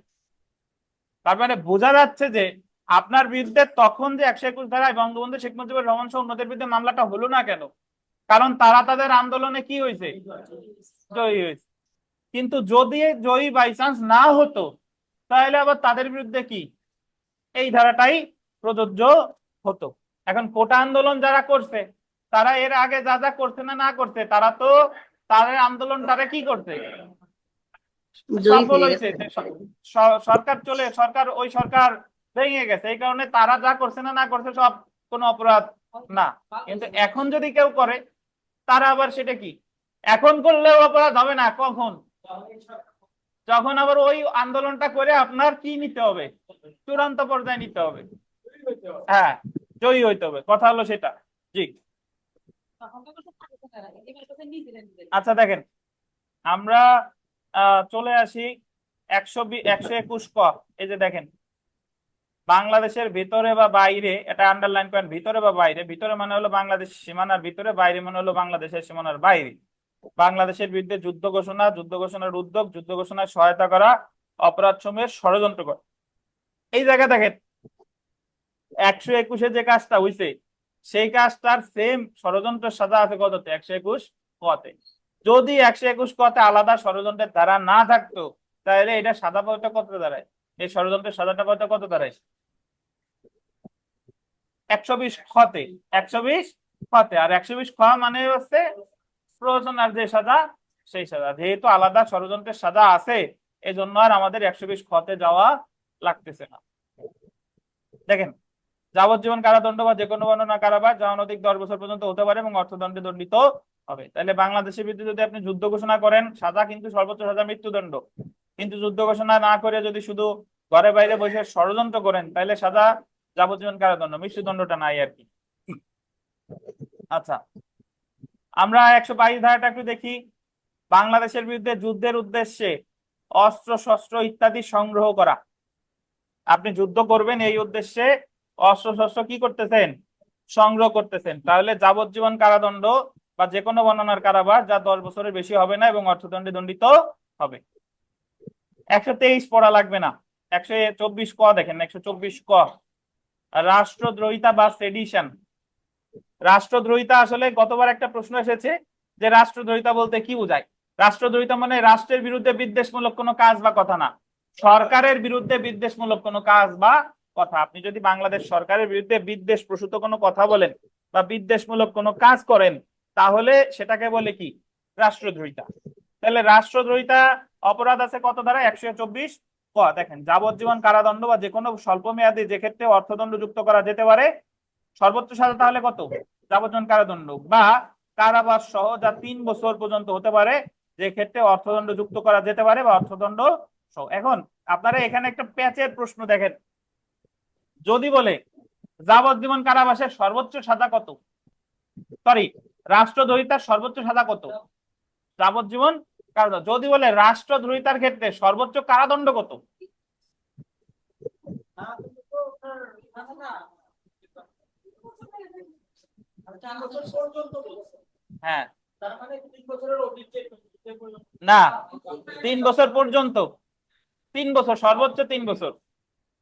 তার মানে বোঝা যাচ্ছে যে আপনার বিরুদ্ধে তখন যে 121 ধারায় বঙ্গবন্ধু শেখ মুজিবুর রহমান সহ অন্যদের বিরুদ্ধে মামলাটা হলো না কেন? কারণ তারা তাদের আন্দোলনে কি হয়েছে? জয়ী হয়েছে। কিন্তু যদি জয়ী বাই চান্স না হতো তাহলে আবার তাদের বিরুদ্ধে কি এই ধারাটাই প্রযোজ্য হতো। এখন কোটা আন্দোলন যারা করছে তারা এর আগে যা যা করছে না না করছে, তারা তো তাদের আন্দোলন তারা কি করছে? সফল হয়েছে। সরকার ওই সরকার ভেঙে গেছে, এই কারণে তারা যা করছে না না করছে সব কোনো অপরাধ না। কিন্তু এখন যদি কেউ করে তারা আবার সেটা কি এখন করলেও অপরাধ হবে না, কখন? যখন আবার ওই আন্দোলনটা করে আপনার কি নিতে হবে? চূড়ান্ত পর্যায়ে নিতে হবে, হ্যাঁ, জয়ী হইতে হবে, কথা হলো সেটা। জি। আচ্ছা দেখেন, আমরা চলে আসি 121 ক। এই যে দেখেন, বাংলাদেশের ভিতরে বা বাইরে, এটা আন্ডারলাইন করেন, ভিতরে বা বাইরে, ভিতরে মানে হলো বাংলাদেশ সীমানার ভিতরে, বাইরে মানে হলো বাংলাদেশের সীমানার বাইরে, বাংলাদেশের বিরুদ্ধে যুদ্ধ ঘোষণা, যুদ্ধ ঘোষণার উদ্যোগ, যুদ্ধ ঘোষণায় সহায়তা করা, অপরাধ সমূহের ষড়যন্ত্র করা। এই জায়গা দেখেন 121-এ যে কাজটা হইছে সেই কাজটার সেম ষড়যন্ত্রের সাজা আছে কততে? 121 কতে। যদি 121 কতে আলাদা ষড়যন্ত্রের ধারা না থাকতো তাহলে এটা সাদা পয়টা কত দাঁড়ায়? এই ষড়যন্ত্রের সাজাটা পয়টা কত দাঁড়ায়? 120 খতে। 120 খতে। আর 120 খ মানে হচ্ছে প্ররোচনার যে সাজা সেই সাজা। যেহেতু আলাদা ষড়যন্ত্রের সাজা আছে এই জন্য আর আমাদের 120 খতে যাওয়া লাগতেছে না। দেখেন, যাবজ্জীবন কারাদণ্ড বা যে কোনো বর্ণনা কারাবাস যা অনধিক 10 বছর পর্যন্ত হতে পারে এবং অর্থদণ্ডে দণ্ডিত হবে। তাহলে বাংলাদেশের বিরুদ্ধে যদি আপনি যুদ্ধ ঘোষণা করেন সাজা কিন্তু সর্বোচ্চ সাজা মৃত্যুদণ্ড, কিন্তু যুদ্ধ ঘোষণা না করে যদি শুধু ঘরে বাইরে বসে ষড়যন্ত্র করেন তাহলে সাজা যাবজ্জীবন কারাদণ্ড, মৃত্যুদণ্ডটা নাই আর কি। আচ্ছা, আমরা 122 ধারাটা একটু দেখি। বাংলাদেশের বিরুদ্ধে যুদ্ধের উদ্দেশ্যে অস্ত্র শস্ত্র ইত্যাদি সংগ্রহ করা। আপনি যুদ্ধ করবেন এই উদ্দেশ্যে অস্ত্র শস্ত্র কি করতেছেন? সংগ্রহ করতেছেন, তাহলে যাবজ্জীবন কারাদণ্ড বা যে কোনো বর্ণনার কারাবাস যা 10 বছরের বেশি হবে না এবং অর্থদণ্ডে দণ্ডিত হবে। 123 পড়া লাগবে না। 124 ক দেখেন, 124 ক রাষ্ট্রদ্রোহিতা বা সেডিশন। রাষ্ট্রদ্রোহিতা আসলে গতবার একটা প্রশ্ন এসেছে যে রাষ্ট্রদ্রোহিতা বলতে কি বোঝায়। রাষ্ট্রদ্রোহিতা মানে রাষ্ট্রের বিরুদ্ধে বিদ্বেষমূলক কোনো কাজ বা কথা না, সরকারের বিরুদ্ধে বিদ্বেষমূলক কোনো কাজ বা কথা। আপনি যদি বাংলাদেশ সরকারের বিরুদ্ধে বিদ্বেষ প্রসূত কোনো কথা বলেন বা বিদ্বেষমূলক কোনো কাজ করেন তাহলে সেটাকে বলে কি? রাষ্ট্রদ্রোহিতা। তাহলে রাষ্ট্রদ্রোহিতা অপরাধ আছে কত ধারা? 124 ক। দেখেন, যাবজ্জীবন কারাদণ্ড বা যে কোনো স্বল্প মেয়াদী যে ক্ষেত্রে অর্থদণ্ড যুক্ত করা যেতে পারে, সর্বোচ্চ সাজা তাহলে কত? যাবজ্জীবন কারাদণ্ড বা কারাবাস সহ যা 3 বছর পর্যন্ত হতে পারে, যে ক্ষেত্রে অর্থদণ্ড যুক্ত করা যেতে পারে বা অর্থদণ্ড সহ। এখন আপনারা এখানে একটা প্যাচের প্রশ্ন দেখেন, যদি বলে যাবজ্জীবন কারাবাসের সর্বোচ্চ সাজা কত, সরি রাষ্ট্রদ্রোহিতার সর্বোচ্চ সাজা কত, যাবজ্জীবন কারাদণ্ড। যদি বলে রাষ্ট্রদ্রোহিতার ক্ষেত্রে সর্বোচ্চ কারাদণ্ড কত, হ্যাঁ না 3 বছর পর্যন্ত, 3 বছর সর্বোচ্চ 3 বছর।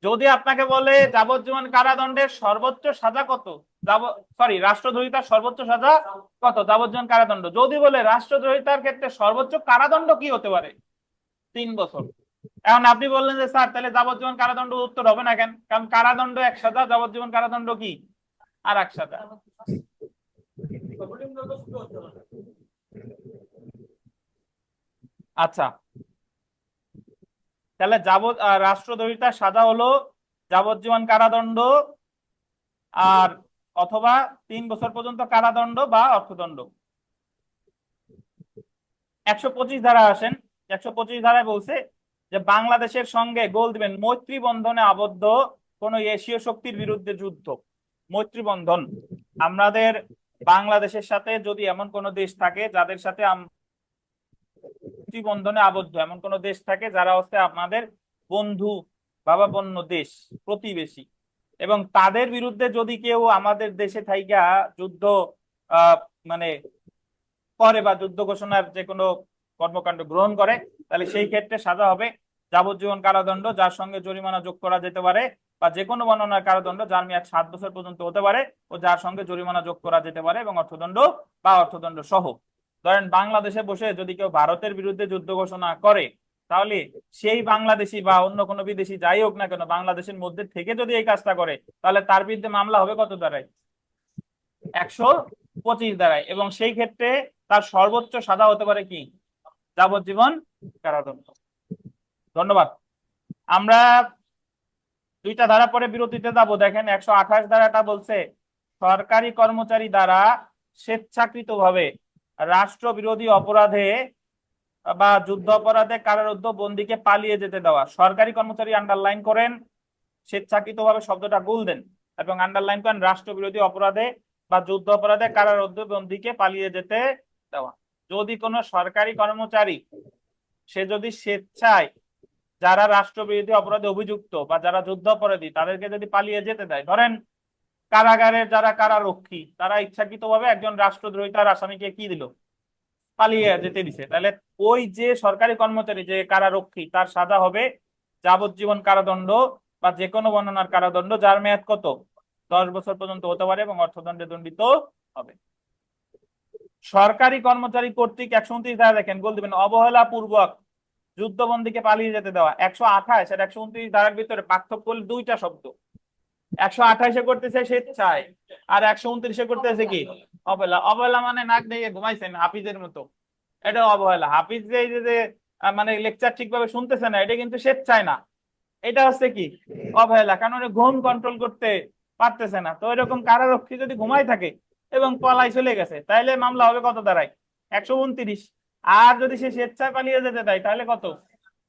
যদি আপনাকে বলে যাবজ্জীবন কারাদণ্ডের সর্বোচ্চ সাজা কত, সরি রাষ্ট্রদ্রোহিতার সর্বোচ্চ সাজা কত, যাবজ্জীবন কারাদণ্ড। যদি বলে রাষ্ট্রদ্রোহিতার ক্ষেত্রে সর্বোচ্চ কারাদণ্ড কি হতে পারে, 3 বছর। এখন আপনি বললেন যে স্যার তাহলে যাবজ্জীবন কারাদণ্ড উত্তর হবে না কেন, কারণ কারাদণ্ড এক সাজা, যাবজ্জীবন কারাদণ্ড কি আর এক সাজা। আচ্ছা, তাহলে রাষ্ট্রদ্রোহিতার সাজা হলো যাবজ্জীবন কারাদণ্ড আর অথবা 3 বছর পর্যন্ত কারাদণ্ড বা অর্থদণ্ড। 125 ধারা আসেন। 125 ধারায় বলছে যে বাংলাদেশের সঙ্গে গোল দিবেন মৈত্রী বন্ধনে আবদ্ধ কোন এশীয় শক্তির বিরুদ্ধে যুদ্ধ। মৈত্রী বন্ধন, আমাদের বাংলাদেশের সাথে যদি এমন কোন দেশ থাকে যাদের সাথে মৈত্রী বন্ধনে আবদ্ধ, এমন কোন দেশ থাকে যারা হচ্ছে আমাদের বন্ধু ভাবাপন্ন দেশ, প্রতিবেশী, এবং তাদের বিরুদ্ধে যদি কেউ আমাদের দেশে থাইকা যুদ্ধ মানে করে বা যুদ্ধ ঘোষণার যে কোনো কর্মকাণ্ড গ্রহণ করে, তাহলে সেই ক্ষেত্রে সাজা হবে যাবজ্জীবন কারাদণ্ড, যার সঙ্গে জরিমানা যোগ করা যেতে পারে, বা যে কোনো বর্ণনার কারাদণ্ড যার মেয়াদ 7 বছর পর্যন্ত হতে পারে ও যার সঙ্গে জরিমানা যোগ করা যেতে পারে, এবং অর্থদণ্ড বা অর্থদণ্ড সহ। ধরেন বাংলাদেশে বসে যদি কেউ ভারতের বিরুদ্ধে যুদ্ধ ঘোষণা করে, তাহলে সেই বাংলাদেশি বা অন্য কোনো বিদেশি যাই হোক না কেন, বাংলাদেশের মধ্যে থেকে যদি এই কাজটা করে, তাহলে তার বিরুদ্ধে মামলা হবে কত ধারায়, 125 ধারায়, এবং সেই ক্ষেত্রে তার সর্বোচ্চ সাজা হতে পারে কি, যাবজ্জীবন কারাদণ্ড। ধন্যবাদ। আমরা 2টা ধারা পরে বিরতিতে যাব। দেখেন 128 ধারাটা বলছে সরকারি কর্মচারী দ্বারা স্বেচ্ছাকৃতভাবে রাষ্ট্রবিরোধী অপরাধে বা যুদ্ধ অপরাধে কারারুদ্ধ বন্দীকে পালিয়ে যেতে দেওয়া। সরকারি কর্মচারী আন্ডারলাইন করেন, স্বেচ্ছাকৃতভাবে শব্দটা গুল দেন এবং আন্ডারলাইন করেন রাষ্ট্রবিরোধী অপরাধে বা যুদ্ধ অপরাধে কারারুদ্ধ বন্দীকে পালিয়ে যেতে দেওয়া। যদি কোনো সরকারি কর্মচারী সে যদি স্বেচ্ছায় যারা রাষ্ট্রবিরোধী অপরাধে অভিযুক্ত বা যারা যুদ্ধ অপরাধী তাদেরকে যদি পালিয়ে যেতে দেয়, ধরেন কারাগারের যারা কারারক্ষী তারা ইচ্ছাকৃতভাবে একজন রাষ্ট্রদ্রোহিতার আসামিকে কি দিল, পালিয়ে যেতে দিছে, তাহলে ওই যে সরকারি কর্মচারী যে কারারক্ষী তার সাজা হবে যাবজ্জীবন কারাদণ্ড বা যে কোনো বর্ণনার কারাদণ্ড যার মেয়াদ কত, 10 বছর পর্যন্ত হতে পারে এবং অর্থদণ্ডে দণ্ডিত হবে। সরকারি কর্মচারী কর্তৃক 129 ধারা দেখেন গোল দিবেন অবহেলা পূর্বক যুদ্ধবন্দীকে পালিয়ে যেতে দেওয়া। 128 আর 129 ধারার ভিতরে পার্থক্য হল 2টা শব্দ। 128-এ করতেছে স্বেচ্ছায় আর 129-এ করতেছে কি, অবহেলা। অবহেলা মানে নাক দিয়ে ঘুমাইছেন হাফিজের মতো, এটা অবহেলা। হাফিজ যে মানে লেকচার ঠিকভাবে শুনতেছে না, এটা কিন্তু স্বেচ্ছায় না, এটা হচ্ছে কি অবহেলা, কারণ ঘুম কন্ট্রোল করতে পারতেছে না। তো এরকম কারারক্ষী যদি ঘুমাই থাকে এবং পলাই চলে গেছে, তাহলে মামলা হবে কত ধারায়, 129। আর যদি সে স্বেচ্ছায় পালিয়ে যেতে দেয় তাহলে কত,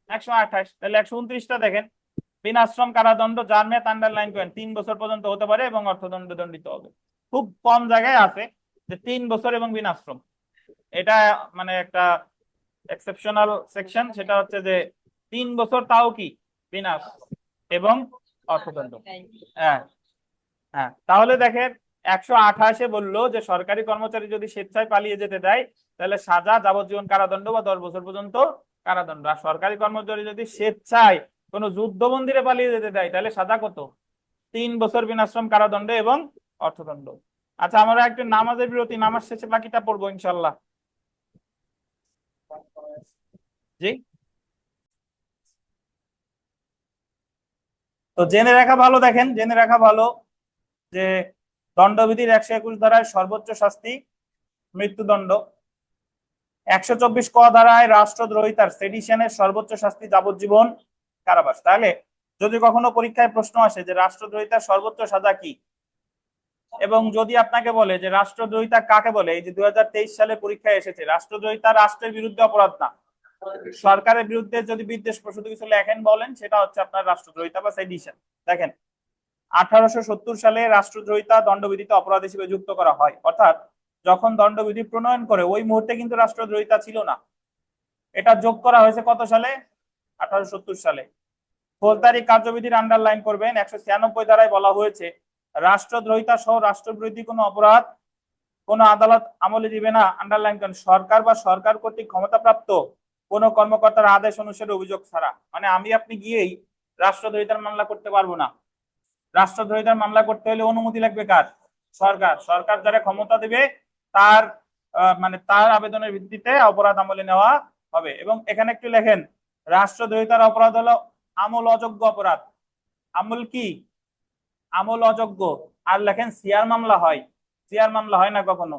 128। তাহলে 129টা দেখেন বিনাশ্রম কারাদণ্ড যার মেয়াদ আন্ডারলাইন করেন 3 বছর পর্যন্ত হতে পারে এবং অর্থদণ্ড দণ্ডিত হবে। খুব কম জায়গায় আছে যে 3 বছর এবং বিনাশ্রম, এটা মানে একটা এক্সেপশনাল সেকশন, সেটা হচ্ছে যে 3 বছর তাও কি বিনাশ এবং অর্থদণ্ড। হ্যাঁ হ্যাঁ, তাহলে দেখেন 128-এ বললো যে সরকারি কর্মচারী যদি স্বেচ্ছায় পালিয়ে যেতে দেয় তাহলে সাজা যাবজ্জীবন কারাদণ্ড বা 10 বছর পর্যন্ত কারাদণ্ড। আর সরকারি কর্মচারী যদি স্বেচ্ছায় কোনো যুদ্ধবন্দীরে পালিয়ে যেতে দেয় তাহলে সাজা কত, 3 বছর বিনাশ্রম কারাদণ্ড এবং অর্থদণ্ড। আচ্ছা, আমরা একটু নামাজের বিরতি, নামাজ শেষে বাকিটা পড়বো ইনশাল্লাহ। জি, তো জেনে রাখা ভালো, দেখেন জেনে রাখা ভালো যে দণ্ডবিধির 121 ধারায় সর্বোচ্চ শাস্তি মৃত্যুদণ্ড, 124 ক ধারায় রাষ্ট্রদ্রোহিতার সেডিশনের সর্বোচ্চ শাস্তি যাবজ্জীবন কারাবাস। তাহলে যদি কখনো পরীক্ষায় প্রশ্ন আসে যে রাষ্ট্রদ্রোহিতার সর্বোচ্চ সাজা কি, এবং যদি আপনাকে বলে যে রাষ্ট্রদ্রোহিতা কাকে বলে, এই যে 2023 সালে পরীক্ষায় এসেছে, রাষ্ট্রদ্রোহিতা রাষ্ট্রের বিরুদ্ধে অপরাধ না, সরকারের বিরুদ্ধে যদি বিদ্বেষ প্রসূত কিছু লেখেন বলেন সেটা হচ্ছে আপনার রাষ্ট্রদ্রোহিতা বা সেডিশন। দেখেন 1870 সালে রাষ্ট্রদ্রোহিতা দণ্ডবিধিতে অপরাধ হিসেবে যুক্ত করা হয়, অর্থাৎ যখন দণ্ডবিধি প্রণয়ন করে ওই মুহূর্তে কিন্তু রাষ্ট্রদ্রোহিতা ছিল না, এটা যোগ করা হয়েছে কত সালে? 1870 সালে। ফৌজদারি কার্যবিধির আন্ডারলাইন করবেন, 196 ধারায় বলা হয়েছে রাষ্ট্রদ্রোহিতা সহ রাষ্ট্রবিরোধী কোনো অপরাধ কোন আদালত আমলে দিবে না, আন্ডারলাইন করেন, সরকার বা সরকার কর্তৃক ক্ষমতাপ্রাপ্ত কোন কর্মকর্তার আদেশ অনুসারে অভিযোগ ছাড়া। মানে আমি আপনি গিয়েই রাষ্ট্রদ্রোহিতার মামলা করতে পারবো না। রাষ্ট্রদ্রোহিতার মামলা করতে হলে অনুমতি লাগবে কার? সরকার। সরকার যারা ক্ষমতা দেবে তার মানে তার আবেদনের ভিত্তিতে অপরাধ আমলে নেওয়া হবে। এবং এখানে একটু লেখেন, রাষ্ট্রদ্রোহিতার অপরাধ হলো আমল অযোগ্য অপরাধ। আমল কি? আমল অযোগ্য। আর লেখেন সিআর মামলা হয়, সিআর মামলা হয় না কখনো,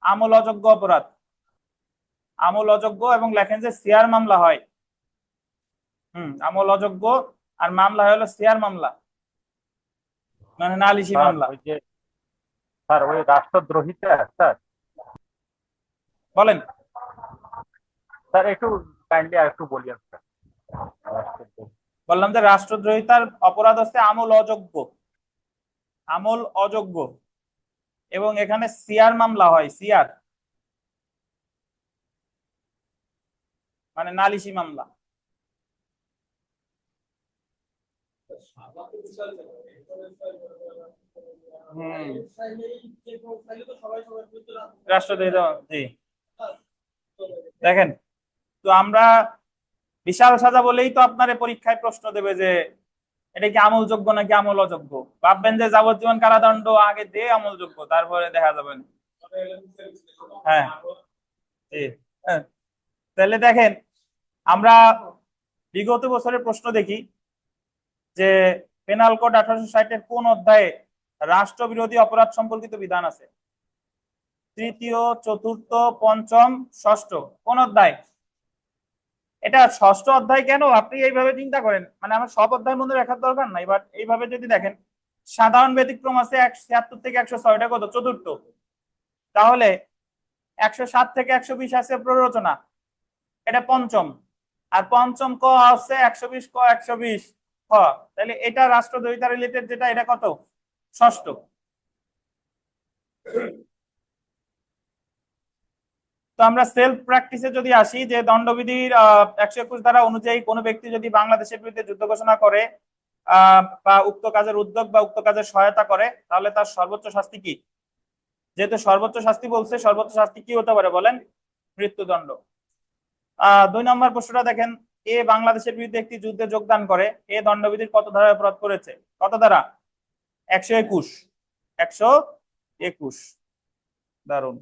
আমল অযোগ্য অপরাধ, আমল অযোগ্য, এবং লেখেন যে সিআর মামলা হয়। আমল অযোগ্য আর মামলা হলো সিআর মামলা, মানে নালিশি স্যার মামলা। ওই যে স্যার ওই রাষ্ট্রদ্রোহিতা স্যার, বলেন। স্যার একটু কাইন্ডলি আর একটু বলিয়েন স্যার। বললাম যে রাষ্ট্রদ্রোহিতার অপরাধ হচ্ছে আমল অযোগ্য, আমল অযোগ্য, এবং এখানে সিআর মামলা হয়, সিআর মানে নালিশি মামলা। রাষ্ট্রদ্রোহিতা, জি। দেখেন, তো আমরা বিশাল সাজা বলেই তো আপনার পরীক্ষায় প্রশ্ন দেবে যে এটা কি আমলযোগ্য নাকি আমল অযোগ্য। ভাববেন যে যাবজ্জীবন কারাদণ্ড আগে দিয়ে আমলযোগ্য, তারপরে দেখা যাবে। হ্যাঁ, জি। হ্যাঁ। তাহলে দেখেন, আমরা বিগত বছরের প্রশ্ন দেখি যে পেনাল কোড 1860-এর কোন অধ্যায়ে রাষ্ট্রবিরোধী অপরাধ সম্পর্কিত বিধান আছে? তৃতীয়, চতুর্থ, পঞ্চম, ষষ্ঠ, কোন অধ্যায়? এটা ষষ্ঠ অধ্যায় কেন? আপনি এইভাবে চিন্তা করেন, মানে আমার সব অধ্যায় মধ্যে রাখার দরকার নাই, বাট এইভাবে যদি দেখেন, সাধারণ ব্যতিক্রম আছে 176 থেকে 106, কত? চতুর্থ। তাহলে 107 থেকে 120 আছে প্ররোচনা, এটা পঞ্চম। আর পঞ্চম ক আছে 120 ক 120 খ, তাহলে এটা রাষ্ট্রদ্রোহিতা রিলেটেড যেটা, এটা কত? ষষ্ঠ। তো আমরা সেলফ প্র্যাকটিসে যদি আসি, যে দণ্ডবিধির 121 ধারা অনুযায়ী কোনো ব্যক্তি যদি বাংলাদেশের বিরুদ্ধে যুদ্ধ ঘোষণা করে বা উক্ত কাজের উদ্যোগ বা উক্ত কাজের সহায়তা করে, তাহলে তার সর্বোচ্চ শাস্তি কি? যেহেতু সর্বোচ্চ শাস্তি বলছে, সর্বোচ্চ শাস্তি কি হতে পারে বলেন? মৃত্যুদণ্ড। 2 নম্বর প্রশ্নটা দেখেন, এ বাংলাদেশের বিরুদ্ধে একটি যুদ্ধে যোগদান করে, এ দণ্ডবিধির কত ধারায় অপরাধ করেছে? কত ধারা? 121, 121। দারুণ।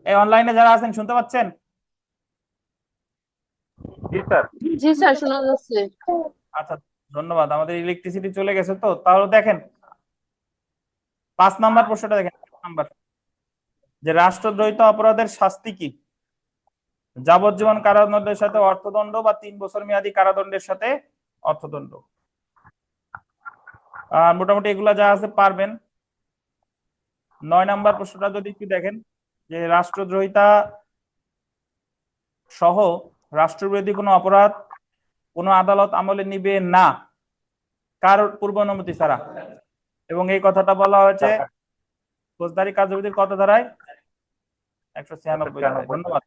এই অনলাইনে যারা আছেন শুনতে পাচ্ছেন? জি স্যার। জি স্যার, শোনা যাচ্ছে। আচ্ছা, ধন্যবাদ। আমাদের ইলেকট্রিসিটি চলে গেছে, তো তাহলে দেখেন 5 নাম্বার প্রশ্নটা দেখেন, 5 নাম্বার, যে রাষ্ট্রদ্রোহিতা অপরাধের শাস্তি কি? যাবজ্জীবন কারাদণ্ডের সাথে অর্থদণ্ড বা 3 বছর মেয়াদী কারাদণ্ডের সাথে অর্থদণ্ড। মোটামুটি এগুলা যা আছে পারবেন। 9 নাম্বার প্রশ্নটা যদি একটু দেখেন, যে রাষ্ট্রদ্রোহিতা সহ রাষ্ট্রবিরোধী কোনো অপরাধ কোনো আদালত আমলে নিবে না কার পূর্ব অনুমতি ছাড়া, এবং এই কথাটা বলা হয়েছে ফৌজদারি কার্যবিধির কত ধারায়? 196 ধারায়। ধন্যবাদ।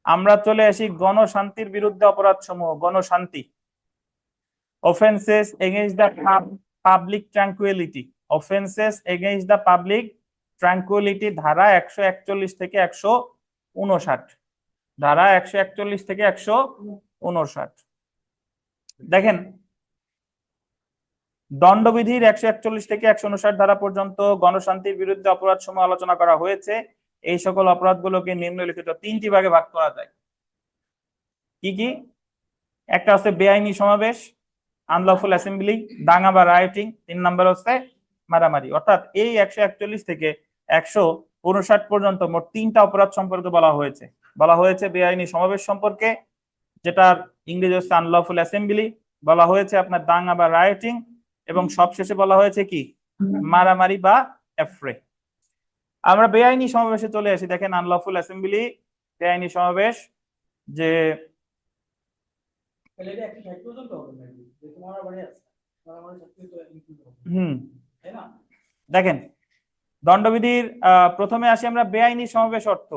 আমরা চলে আসি গণশান্তির বিরুদ্ধে অপরাধ সমূহ। গণশান্তি, offences against the public tranquility, offences against the public tranquility ধারা 141 থেকে 159, ধারা 141 থেকে 159। দেখেন, দণ্ডবিধির 141 থেকে 159 ধারা পর্যন্ত গণশান্তির বিরুদ্ধে অপরাধ সমূহ আলোচনা করা হয়েছে। এই সকল অপরাধগুলোকে নিম্নলিখিত 3টি ভাগে ভাগ করা যায়। কি কি? একটা হচ্ছে বেআইনি সমাবেশ, আনলফুল অ্যাসেম্বলি, দাঙ্গা বা রাইটিং, 3 নাম্বার হচ্ছে মারামারি। অর্থাৎ এই 141 থেকে 159 পর্যন্ত মোট 3টা অপরাধ সম্পর্কে বলা হয়েছে বেআইনি সমাবেশ সম্পর্কে, যেটার ইংরেজি হচ্ছে আনলফুল অ্যাসেম্বলি, বলা হয়েছে আপনার দাঙ্গা বা রাইটিং, এবং সবশেষে বলা হয়েছে কি মারামারি বা এফরে। আমরা বেআইনি সমাবেশে চলে আসি। দেখেন আনলফুল অ্যাসেম্বলি, বেআইনি সমাবেশ, যে দেখেন দণ্ডবিধির প্রথমে আসি আমরা বেআইনি সমাবেশ অর্থ।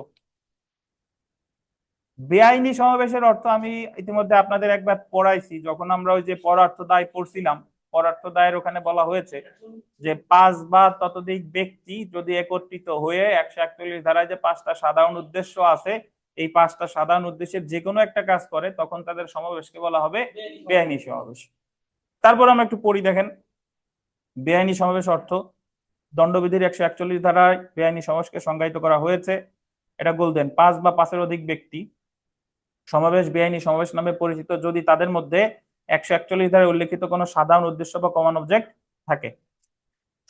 বেআইনি সমাবেশের অর্থ আমি ইতিমধ্যে আপনাদের একবার পড়াইছি, যখন আমরা ওই যে পরার্থ দায় পড়ছিলাম। পরার্থ দায়ের ওখানে বলা হয়েছে যে 5 বা ততোধিক ব্যক্তি যদি একত্রিত হয়ে 141 ধারায় যে 5টা সাধারণ উদ্দেশ্য আছে, এই 5টা সাধারণ উদ্দেশ্যের যে কোনো একটা কাজ করে, তখন তাদের সমাবেশকে বলা হবে বেআইনি সমাবেশ। তারপর আমরা একটু পড়ি। দেখেন বেআইনি সমাবেশ অর্থ, দণ্ডবিধির 141 ধারায় বেআইনি সমাবেশকে সংজ্ঞায়িত করা হয়েছে। এটা গোলদেন 5 বা 5-এর অধিক ব্যক্তি সমাবেশ বেআইনি সমাবেশ নামে পরিচিত যদি তাদের মধ্যে 141 ধারায় উল্লেখিত কোনো সাধারণ উদ্দেশ্য বা কমন অবজেক্ট থাকে।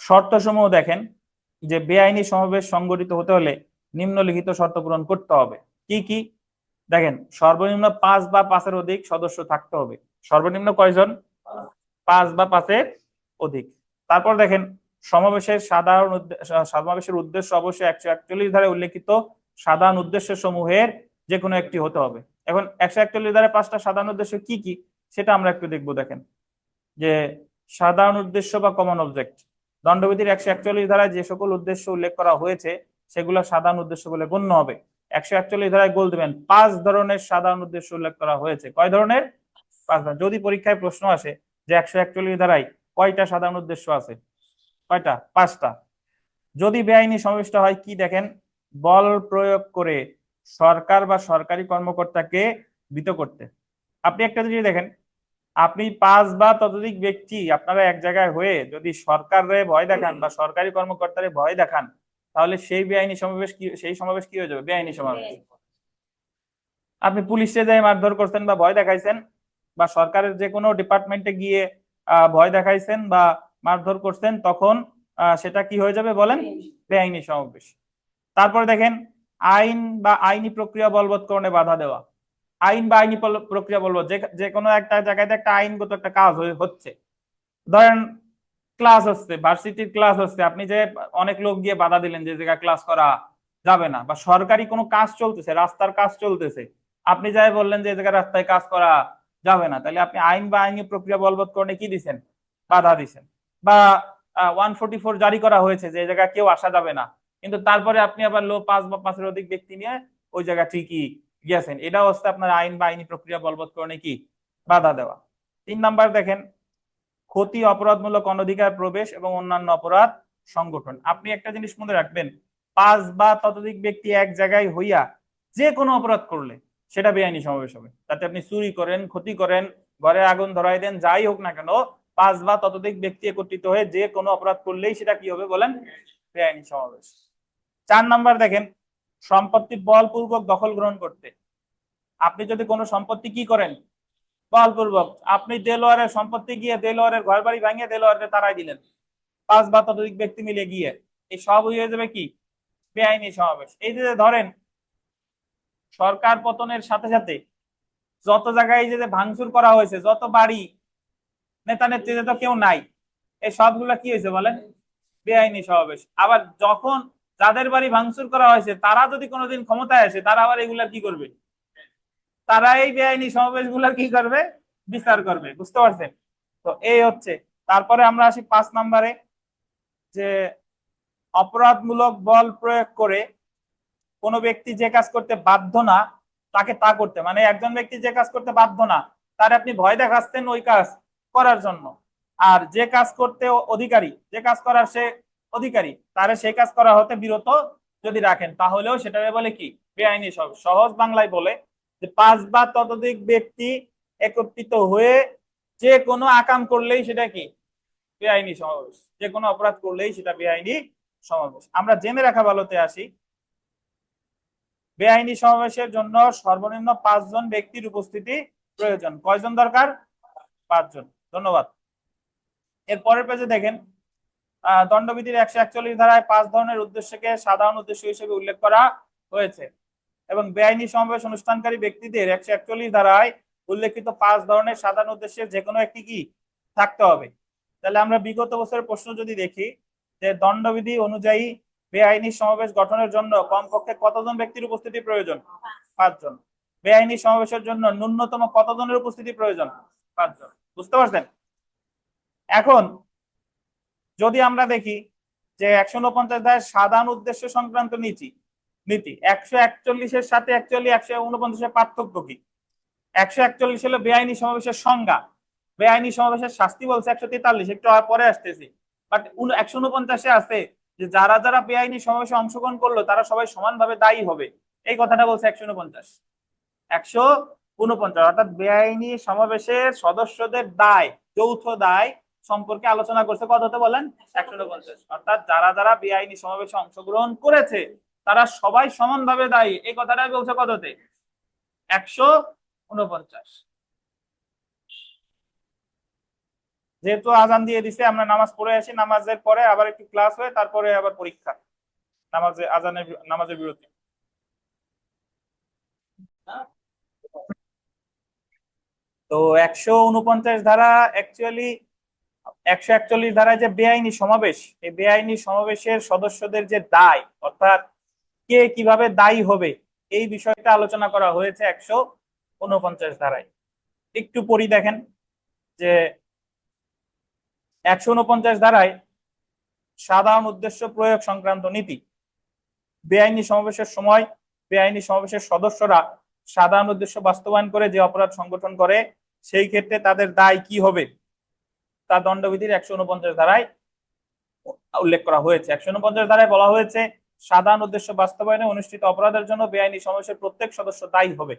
শর্তসমূহ দেখেন যে বেআইনি সমাবেশ সংগঠিত হতে হলে নিম্নলিখিত শর্ত পূরণ করতে হবে। কি কি? দেখেন সর্বনিম্ন 5 বা 5-এর অধিক সদস্য থাকতে হবে। সর্বনিম্ন কয়জন? 5 বা 5-এর অধিক। তারপর দেখেন সমাবেশের উদ্দেশ্য অবশ্যই 141 ধারায় উল্লেখিত সাধারণ উদ্দেশ্য সমূহের যে কোনো একটি হতে হবে। এখন 141 ধারায় 5টা সাধারণ উদ্দেশ্য কি কি সেটা আমরা একটু দেখবো। দেখেন যে সাধারণ উদ্দেশ্য বা কমন অবজেক্ট, দণ্ডবিধির 141 ধারায় যে সকল উদ্দেশ্য উল্লেখ করা হয়েছে সেগুলো সাধারণ উদ্দেশ্য বলে গণ্য হবে। 141 ধারায় গোল দেবেন 5 ধরনের সাধারণ উদ্দেশ্য উল্লেখ করা হয়েছে। কয় ধরনের? 5 ধরনের। যদি পরীক্ষায় প্রশ্ন আসে যে 141 ধারায় কয়টা সাধারণ উদ্দেশ্য আছে, কয়টা? 5টা। যদি বেআইনি সমাবেশটা হয় কি দেখেন, বল প্রয়োগ করে সরকার বা সরকারি কর্মকর্তাকে ভীত করতে। আপনি একটা জিনিস দেখেন, আপনি 5 বা ততোধিক ব্যক্তি আপনারা এক জায়গায় হয়ে যদি সরকারে ভয় দেখান বা সরকারি কর্মকর্তারে ভয় দেখান, তাহলে সেই সমাবেশ কি হয়ে যাবে? বেআইনি সমাবেশ। আপনি পুলিশে যাই মারধর করছেন বা ভয় দেখাইছেন, বা সরকারের যে কোনো ডিপার্টমেন্টে গিয়ে ভয় দেখাইছেন বা মারধর করছেন, তখন সেটা কি হয়ে যাবে বলেন? বেআইনি সমাবেশ। তারপরে দেখেন আইন বা আইনি প্রক্রিয়া বলবৎকরণে বাধা দেওয়া। আইন বা আইনি প্রক্রিয়া বলবৎ, যে কোনো একটা জায়গায় একটা আইনগত একটা কাজ হচ্ছে, ধরেন ক্লাস হচ্ছে, ভার্সিটির ক্লাস হচ্ছে, আপনি যে অনেক লোক গিয়ে বাধা দিলেন যে জায়গায় ক্লাস করা যাবে না, বা সরকারি কোনো কাজ চলতেছে, রাস্তার কাজ চলতেছে, আপনি যাই বললেন যে জায়গায় রাস্তায় কাজ করা যাবে না, তাহলে আপনি আইন বা আইনি প্রক্রিয়া বলবৎকরণে কি দিচ্ছেন? বাধা দিচ্ছেন। বা 144 জারি করা হয়েছে যে জায়গায় কেউ আসা যাবে না, কিন্তু তারপরে আপনি আবার 5 বা 5-এর অধিক ব্যক্তি নিয়ে ওই জায়গা ঠিকই গিয়েছেন, এটাও হচ্ছে আপনার আইন বা আইনি প্রক্রিয়া বলবৎকরণে কি? বাধা দেওয়া। 3 নাম্বার দেখেন ক্ষতি, অপরাধমূলক অনধিকার প্রবেশ এবং অন্যান্য অপরাধ সংগঠন। আপনি একটা জিনিস মনে রাখবেন, 5 বা ততোধিক ব্যক্তি এক জায়গায় হইয়া যে কোনো অপরাধ করলে সেটা বেআইনি সমাবেশ হবে। তাতে আপনি চুরি করেন, ক্ষতি করেন, ঘরে আগুন ধরাই দেন, যাই হোক না কেন, 5 বা ততোধিক ব্যক্তি একত্রিত হয়ে যে কোনো অপরাধ করলেই সেটা কি হবে বলেন? বেআইনি সমাবেশ। 4 নাম্বার দেখেন সম্পত্তি বলপূর্বক দখল গ্রহণ করতে। আপনি যদি কোনো সম্পত্তি কি করেন? বলপূর্বক। আপনি দেলোয়ারের সম্পত্তি গিয়ে দেলোয়ারের ঘর বাড়ি ভাঙিয়ে দেলোয়ারকে তাড়াই দিলেন, 5 বা ততোধিক ব্যক্তি মিলে গিয়ে, এই সব হয়ে যাবে কি? বেআইনি সমাবেশ। এই যে ধরেন সরকার পতনের সাথে সাথে যত জায়গায় যে ভাঙচুর করা হয়েছে, যত বাড়ি, নেতা নেত্রীদের তো কেউ নাই, এই সবগুলা কি হয়েছে বলেন? বেআইনি সমাবেশ। আবার যখন যাদের বাড়ি ভাঙচুর করা হয়েছে তারা যদি কোনোদিন ক্ষমতায় আসে, তারা আবার এগুলা কি করবে? তারা এই বেআইনি সমাবেশ গুলার কি করবে? বিচার করবে। বুঝতে পারছেন? তো এই হচ্ছে। তারপরে আমরা আসি 5 নাম্বারে, যে অপরাধমূলক বল প্রয়োগ করে কোনো ব্যক্তি যে কাজ করতে বাধ্য না তাকে তা করতে, মানে একজন ব্যক্তি যে কাজ করতে বাধ্য না তার আপনি ভয় দেখাচ্ছেন ওই কাজ করার জন্য, আর যে কাজ করতে অধিকারী, যে কাজ করার সে অধিকারী, তারে সেই কাজ করা হতে বিরত যদি রাখেন, তাহলেও সেটা বলে কি? বেআইনি সমাবেশ। সহজ বাংলায় বলে যে 5 বা ততোধিক ব্যক্তি একত্রিত হয়ে যে কোনো আকাম করলেই সেটা কি? বেআইনি সমাবেশ। যে কোনো অপরাধ করলেই সেটা বেআইনি সমাবেশ। আমরা জেনে রাখা ভালোতে আসি, বেআইনি সমাবেশের জন্য সর্বনিম্ন 5 জন ব্যক্তির উপস্থিতি প্রয়োজন। কয়জন দরকার? 5 জন। ধন্যবাদ। এর পরের পেজে দেখেন দণ্ডবিধির 141 ধারায় 5 ধরনের উদ্দেশ্যকে সাধারণ উদ্দেশ্য হিসেবে উল্লেখ করা হয়েছে এবং বেআইনি সমাবেশ অনুষ্ঠানকারী ব্যক্তিদের 141 ধারায় উল্লেখিত 5 ধরনের সাধারণ উদ্দেশ্যের যে কোনো একটি কি থাকতে হবে। তাহলে আমরা বিগত বছরের প্রশ্ন যদি দেখি যে দণ্ডবিধি অনুযায়ী বেআইনি সমাবেশ গঠনের জন্য কমপক্ষে কতজন ব্যক্তির উপস্থিতি প্রয়োজন? 5 জন। বেআইনি সমাবেশের জন্য ন্যূনতম কতজনের উপস্থিতি প্রয়োজন? 5 জন। বুঝতে পারছেন? এখন যদি আমরা দেখি যে 149 ধারার সাধারণ উদ্দেশ্য সংক্রান্ত নীতি 141-এর সাথে অ্যাকচুয়ালি 149-এর পার্থক্য কি? 141 হলো বেআইনি সমাবেশের সংজ্ঞা, বেআইনি সমাবেশের শাস্তি বলছে 143, একটু পরে আসতেছি। বাট 149-এ আছে যে যারা যারা বেআইনি সমাবেশে অংশগ্রহণ করলো তারা সবাই সমানভাবে দায়ী হবে, এই কথাটা বলছে 149 অর্থাৎ বেআইনি সমাবেশের সদস্যদের দায়, যৌথ দায় সম্পর্কে আলোচনা করছে কততে বলেন? 149। অর্থাৎ যারা যারা বেআইনি সমাবেশে অংশগ্রহণ করেছে তারা সবাই সমানভাবে দায়ী, এই কথাটাই বলছে কততে? 149। যেহেতু আজান দিয়ে দিছে আমরা নামাজ পড়ে আসি, নামাজের পরে আবার একটু ক্লাস হয়, তারপরে আবার পরীক্ষা, নামাজের বিরতি। তো 149 ধারা অ্যাকচুয়ালি 141 ধারায় যে বেআইনি সমাবেশ, এই বেআইনি সমাবেশের সদস্যদের যে দায়, অর্থাৎ কে কিভাবে দায়ী হবে, এই বিষয়টা আলোচনা করা হয়েছে 149 ধারায়। একটু পড়ি দেখেন যে 149 ধারায় সাধারণ উদ্দেশ্য প্রয়োগ সংক্রান্ত নীতি। বেআইনি সমাবেশের সময় বেআইনি সমাবেশের সদস্যরা সাধারণ উদ্দেশ্য বাস্তবায়ন করে যে অপরাধ সংগঠন করে সেই ক্ষেত্রে তাদের দায় কি হবে তা দণ্ডবিধির 149 ধারায় উল্লেখ করা হয়েছে। 149 ধারায় বলা হয়েছে সাধারণ উদ্দেশ্য বাস্তবায়নে অনুষ্ঠিত অপরাধের জন্য বেআইনি সমাবেশের প্রত্যেক সদস্য দায়ী হবে।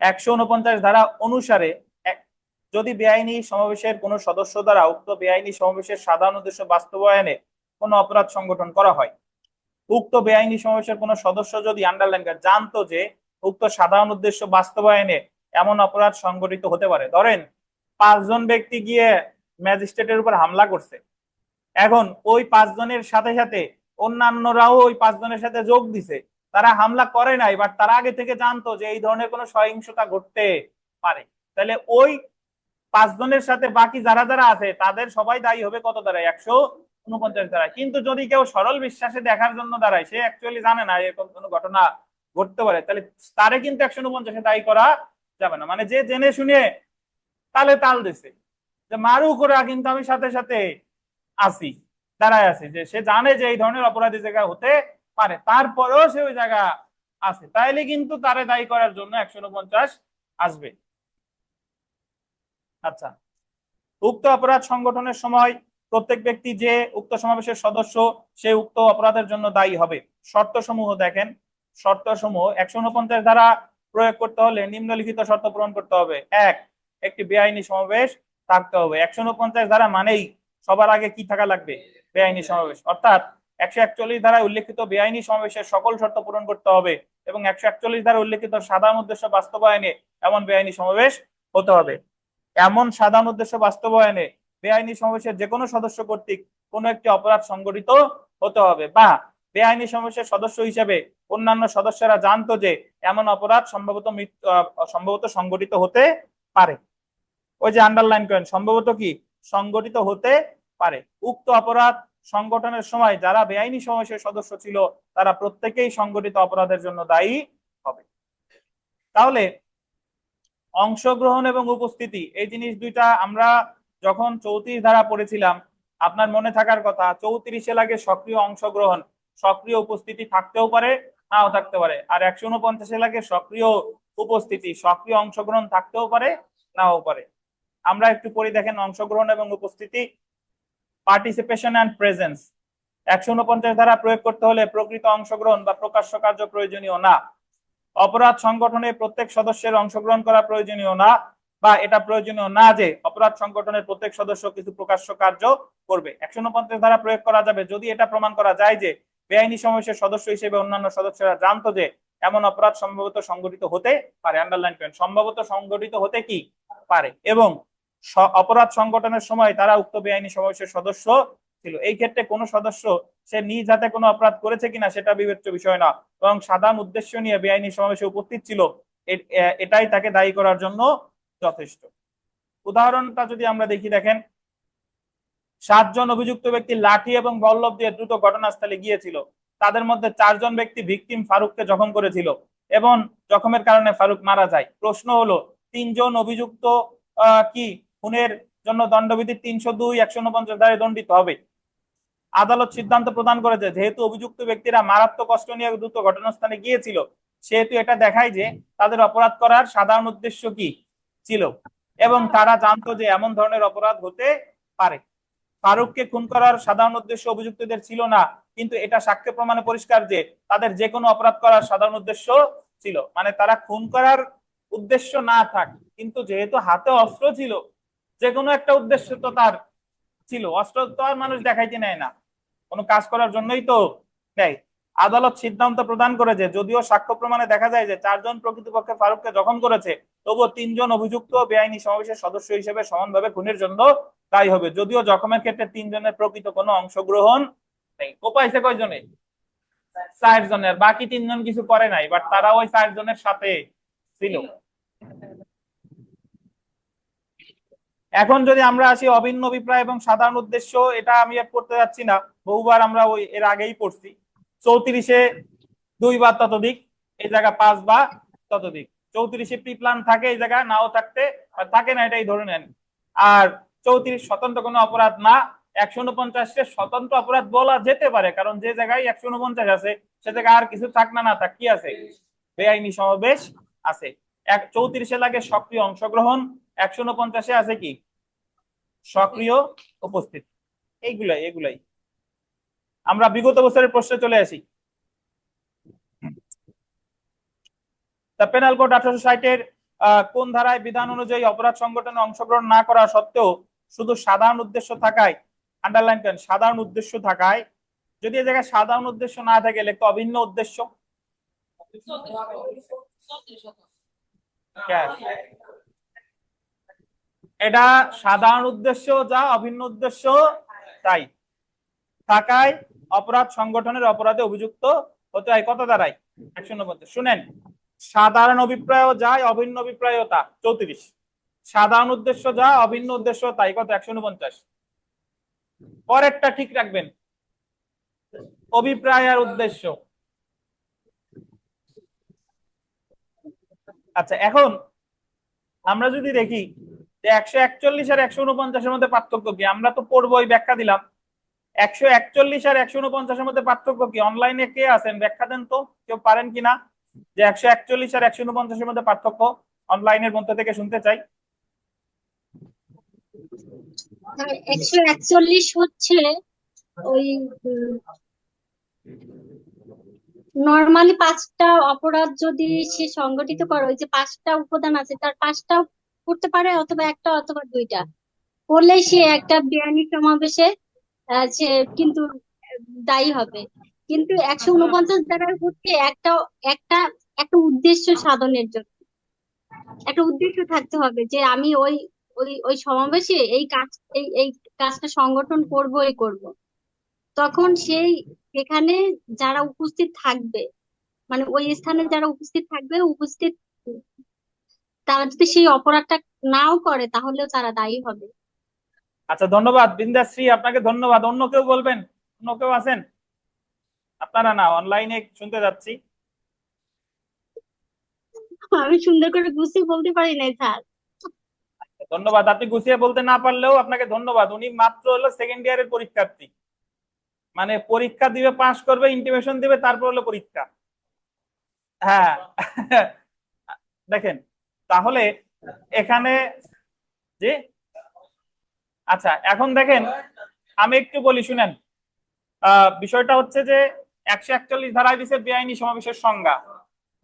149 ধারা অনুসারে যদি বেআইনি সমাবেশের কোন সদস্য দ্বারা উক্ত বেআইনি সমাবেশের সাধারণ উদ্দেশ্য বাস্তবায়নে কোনো অপরাধ সংগঠন করা হয়, উক্ত বেআইনি সমাবেশের কোন সদস্য যদি আন্ডারলাইন করে জানতো যে উক্ত সাধারণ উদ্দেশ্য বাস্তবায়নে এমন অপরাধ সংগঠিত হতে পারে, ধরেন 5 জন ব্যক্তি গিয়ে ম্যাজিস্ট্রেটের উপর হামলা করছে, এখন ওই 5 জনের সাথে সাথে অন্যান্যরাও ওই 5 জনের সাথে যোগ দিছে, তারা হামলা করে নাই, বাট তারা আগে থেকে জানতো যে এই ধরনের কোনো সহিংসতা ঘটতে পারে, তাহলে ওই 5 জনের সাথে বাকি যারা যারা আছে তাদের সবাই দায়ী হবে কত দ্বারায়? 149 দ্বারায়। কিন্তু যদি কেউ সরল বিশ্বাসে দেখার জন্য দাঁড়ায়, সে অ্যাকচুয়ালি জানে না এরকম কোনো ঘটনা ঘটতে পারে, তাহলে তারে কিন্তু 149-এ দায়ী করা যাবে না। মানে যে জেনে শুনে তালে তাল দিছে যে মারু করা, কিন্তু আমি সাথে সাথে আসি, দাঁড়ায় আছি, যে সে জানে যে এই ধরনের অপরাধী জায়গা হতে পারে, তারপরেও সে ওই জায়গা আছে, তাইলে কিন্তু তারে দায়ী করার জন্য 149 আসবে। আচ্ছা, উক্ত অপরাধ সংগঠনের সময় প্রত্যেক ব্যক্তি যে উক্ত সমাবেশের সদস্য সে উক্ত অপরাধের জন্য দায়ী হবে। শর্ত সমূহ দেখেন, শর্ত সমূহ 149 ধারা প্রয়োগ করতে হলে নিম্নলিখিত শর্ত পূরণ করতে হবে। 1, একটি বেআইনি সমাবেশ থাকতে হবে। 149 ধারা মানেই সবার আগে কি থাকা লাগবে? বেআইনি সমাবেশ। অর্থাৎ 141 ধারায় উল্লেখিত বেআইনি সমাবেশের সকল শর্ত পূরণ করতে হবে এবং 141 ধারা উল্লেখিত সাধারণ উদ্দেশ্য বাস্তবায়নে এমন বেআইনি সমাবেশ হতে হবে। এমন সাধারণ উদ্দেশ্য বাস্তবায়নে বেআইনি সমাবেশের যে কোনো সদস্য কর্তৃক কোনো একটি অপরাধ সংগঠিত হতে হবে, বা বেআইনি সমাবেশের সদস্য হিসেবে অন্যান্য সদস্যরা জানতো যে এমন অপরাধ সম্ভবত সংগঠিত হতে পারে। ওই যে আন্ডারলাইন করেন, সম্ভবত কি সংগঠিত হতে পারে। উক্ত অপরাধ সংগঠনের সময় যারা বেআইনি সমাবেশের সদস্য ছিল তারা প্রত্যেকেই সংগঠিত অপরাধের জন্য দায়ী হবে। তাহলে অংশগ্রহণ এবং উপস্থিতি, এই জিনিস দুইটা আমরা যখন 34 ধারা পড়েছিলাম আপনার মনে থাকার কথা, 34-এ লাগে সক্রিয় অংশগ্রহণ, সক্রিয় উপস্থিতি থাকতেও পারে নাও থাকতে পারে, আর 149-এ লাগে সক্রিয় উপস্থিতি, সক্রিয় অংশগ্রহণ থাকতেও পারে নাও পারে। আমরা একটু পড়ি দেখেন অংশগ্রহণ এবং উপস্থিতি। পার্টিসিপেশন এন্ড প্রেজেন্স, 149 ধারা প্রয়োগ করতে হলে প্রকৃত অংশগ্রহণ বা প্রকাশ্য কার্য প্রয়োজনীয় না। অপরাধ সংগঠনে প্রত্যেক সদস্যের অংশগ্রহণ করা প্রয়োজনীয় না, বা এটা প্রয়োজনীয় না যে অপরাধ সংগঠনের প্রত্যেক সদস্য কিছু প্রকাশ্য কার্য করবে। 149 ধারা প্রয়োগ করা যাবে যদি এটা প্রমাণ করা যায় যে বেআইনি সমাবেশের সদস্য হিসেবে অন্যান্য সদস্যরা জানতো যে এমন অপরাধ সম্ভবত সংগঠিত হতে পারে। আন্ডারলাইন করেন, সম্ভবত সংগঠিত হতে কি পারে, এবং অপরাধ সংগঠনের সময় তারা উক্ত বেআইনি সমাবেশের সদস্য ছিল। এই ক্ষেত্রে কোনো সদস্য সে নিজ হাতে কোনো অপরাধ করেছে কিনা সেটা বিবেচ্য বিষয় না, এবং সাধারণ উদ্দেশ্য নিয়ে বেআইনি সমাবেশে উপস্থিত ছিল এটাই তাকে দায়ী করার জন্য যথেষ্ট। উদাহরণটা যদি আমরা দেখি, দেখেন 7 জন অভিযুক্ত ব্যক্তি লাঠি এবং বল্লভ দিয়ে দ্রুত ঘটনাস্থলে গিয়েছিল। তাদের মধ্যে 4 জন ব্যক্তি ভিকটিম ফারুককে জখম করেছিল এবং জখমের কারণে ফারুক মারা যায়। প্রশ্ন হলো 3 জন অভিযুক্ত কি খুনের জন্য দণ্ডবিধি 302, 149 ধারায় দণ্ডিত হবে? আদালত সিদ্ধান্ত প্রদান করেছে যেহেতু অভিযুক্ত ব্যক্তিরা মারাত্মক অস্ত্র নিয়ে দ্রুত ঘটনাস্থানে গিয়েছিল, সেহেতু এটা দেখায় যে তাদের অপরাধ করার সাধারণ উদ্দেশ্য কি ছিল এবং তারা জানতো যে এমন ধরনের অপরাধ হতে পারে। ফারুককে খুন করার সাধারণ উদ্দেশ্য অভিযুক্তদের ছিল না, কিন্তু এটা সাক্ষ্য প্রমাণে পরিষ্কার যে তাদের যে কোনো অপরাধ করার সাধারণ উদ্দেশ্য ছিল। মানে তারা খুন করার উদ্দেশ্য না থাক, কিন্তু যেহেতু হাতে অস্ত্র ছিল, যে কোনো একটা উদ্দেশ্য তো তার ছিল। অস্ত্র তো আর মানুষ দেখাইতে নেয় না, কোনো কাজ করার জন্যই তো নেয়। আদালত সিদ্ধান্ত প্রদান করেছে যদিও সাক্ষ্য প্রমাণে দেখা যায় যে 4 জন প্রকৃতপক্ষে ফারুককে জখম করেছে, তবুও 3 জন অভিযুক্ত বেআইনি সমাবেশের সদস্য হিসেবে সমানভাবে খুনের জন্য দায়ী হবে, যদিও জখমের ক্ষেত্রে 3 জনের প্রকৃত কোনো অংশগ্রহণ নেই। কোপাইছে কয়জনে? 4 জনের, বাকি 3 জন কিছু করে নাই, বাট তারা ওই 4 জনের সাথে ছিল। এখন যদি আমরা আসি অভিন্ন অভিপ্রায় এবং সাধারণ উদ্দেশ্য, এটা আমি আর পড়তে যাচ্ছি না, বহুবার আমরা ওই এর আগেই পড়ছি। 34-এ 2 বা ততোধিক, এই জায়গা 5 বা ততোধিক। 34-এ প্রি প্ল্যান থাকে, এই জায়গা নাও থাকতে থাকে না, এটাই ধরে নেন। আর 34 স্বতন্ত্র কোনো অপরাধ না। 149-এ স্বতন্ত্র অপরাধ বলা যেতে পারে, কারণ যে জায়গায় 149 আছে সে জায়গায় আর কিছু থাক না থাক কি আছে, বেআইনি সমাবেশ আছে। 34-এ লাগে সক্রিয় অংশগ্রহণ, 149-এ আছে কি সক্রিয় উপস্থিতি। এগুলাই আমরা বিগত বছরের প্রশ্নে চলে আসি। দ্য পেনাল কোড 1860-এর কোন ধারায় বিধান অনুযায়ী অপরাধ সংগঠনে অংশগ্রহণ না করা সত্ত্বেও শুধু সাধারণ উদ্দেশ্য থাকায়, আন্ডারলাইন করেন, সাধারণ উদ্দেশ্য থাকায়, যদি এই জায়গায় সাধারণ উদ্দেশ্য না থাকে লিখতে অভিন্ন উদ্দেশ্য। এটা সাধারণ উদ্দেশ্য যা অভিন্ন উদ্দেশ্য তাই থাকায় অপরাধ সংগঠনের অপরাধে অভিযুক্ত হতে হয় কত ধারায়? 149। শুনেন, সাধারণ অভিপ্রায় যায় অভিন্ন অভিপ্রায় তা 34, সাধারণ উদ্দেশ্য যা অভিন্ন উদ্দেশ্য তাই কত? 149। পরেরটা ঠিক রাখবেন, অভিপ্রায় আর উদ্দেশ্য। আচ্ছা, এখন আমরা যদি দেখি যে 141 আর 149-এর মধ্যে পার্থক্য কি, আমরা তো পড়বোই, ব্যাখ্যা দিলাম। 141 আর 149-এর মধ্যে পার্থক্য কি? অনলাইনে কে আছেন ব্যাখ্যা দেন তো, কেউ পারেন কিনা? যে 141 আর 149-এর মধ্যে পার্থক্য অনলাইনের মধ্যে থেকে শুনতে চাই। 141 হচ্ছে ওই নর্মালি 5টা অপরাধ যদি সে সংগঠিত করে, ওই যে 5টা উপাদান আছে তার 5টা করতে পারে, অথবা একটা অথবা 2টা করলে সে একটা বেআইনি সমাবেশে সে কিন্তু দায়ী হবে। কিন্তু 149 দ্বারা হচ্ছে একটা একটা একটা উদ্দেশ্য সাধনের জন্য একটা উদ্দেশ্য থাকতে হবে যে আমি ওই ওই ওই সমাবেশে এই কাজ এই কাজটা সংগঠন করবই করব। তখন সেই সেখানে যারা উপস্থিত থাকবে, মানে ওই স্থানে যারা উপস্থিত থাকবে, উপস্থিত তারা যদি সেই অপরাধটা নাও করে তাহলেও তারা দায়ী হবে। আচ্ছা, ধন্যবাদ বিন্দাশ্রী, আপনাকে ধন্যবাদ। অন্য কেউ বলবেন? অন্য কেউ আছেন? আপনারা না, অনলাইনে শুনতে যাচ্ছি। আমি সুন্দর করে গুছিয়ে বলতে পারি নাই স্যার। ধন্যবাদ, আপনি গুছিয়ে বলতে না পারলেও আপনাকে ধন্যবাদ। উনি মাত্র হলো সেকেন্ড ইয়ারের পরীক্ষার্থী, মানে পরীক্ষা দিবে, পাশ করবে, ইন্টিমেশন দিবে, তারপর হলো পরীক্ষা। হ্যাঁ দেখেন, তাহলে এখানে যে আচ্ছা, এখন দেখেন আমি একটু বলি, শুনেন। বিষয়টা হচ্ছে যে 141 ধারায় দিছে বেআইনি সমাবেশের সংজ্ঞা,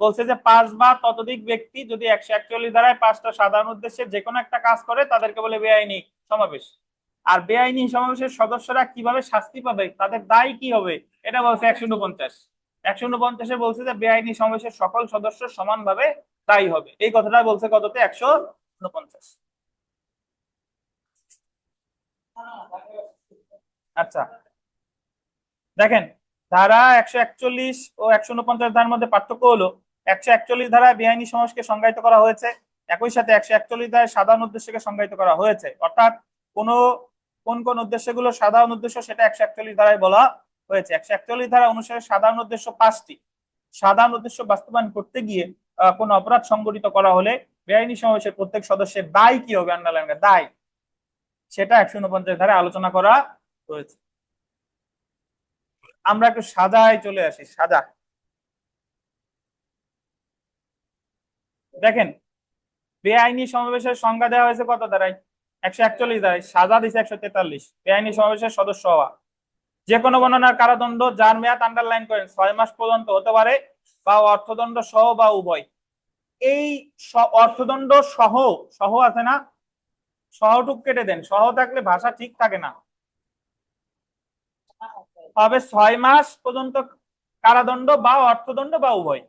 বলছে যে 5 বা ততোধিক ব্যক্তি যদি 141 ধারায় 5টা সাধারণ উদ্দেশ্যে যে কোনো একটা কাজ করে তাদেরকে বলে বেআইনি সমাবেশ। আর বেআইনি সমাবেশের সদস্যরা কিভাবে শাস্তি পাবে, তাদের দায় কি হবে, এটা বলছে 149। 149-এ বলছে যে বেআইনি সমাবেশের সকল সদস্য সমানভাবে দায়ী হবে। এই কথাটা বলছে কততে? 149। আচ্ছা দেখেন, ধারা 141 ও 149 ধারার মধ্যে পার্থক্য হলো 141 ধারায় বেআইনি সমাজকে সংজ্ঞায়িত করা হয়েছে, একই সাথে 141 ধারায় সাধারণ উদ্দেশ্যকে সংজ্ঞায়িত করা হয়েছে। অর্থাৎ কোন কোন উদ্দেশ্যগুলো সাধারণ উদ্দেশ্য সেটা 141 ধারায় বলা হয়েছে। 141 ধারা অনুসারে সাধারণ উদ্দেশ্য 5টি। সাধারণ উদ্দেশ্য বাস্তবায়ন করতে গিয়ে কোন অপরাধ সংগঠিত করা হলে বেআইনি সমাবেশের প্রত্যেক সদস্যের দায় কি হবে, আন্ডারলাইন দায়, সেটা 149 ধারায় আলোচনা করা হয়েছে। আমরা একটু সাজায় চলে আসি। সাজা দেখেন, বেআইনি সমাবেশের সংজ্ঞা দেওয়া হয়েছে কত ধারায়? 141 ধারায়। সাজা দিছে 143। বেআইনি সমাবেশের সদস্য হওয়া যে কোনো বর্ণনার কারাদণ্ড যার মেয়াদ আন্ডারলাইন করেন 6 মাস পর্যন্ত হতে পারে বা অর্থদণ্ড সহ বা উভয়। এই অর্থদণ্ড সহ, সহ আছে না, সহটুক কেটে দেন, সহ থাকলে ভাষা ঠিক থাকে না, হবে 6 মাস পর্যন্ত কারাদণ্ড বা অর্থদণ্ড বা উভয়।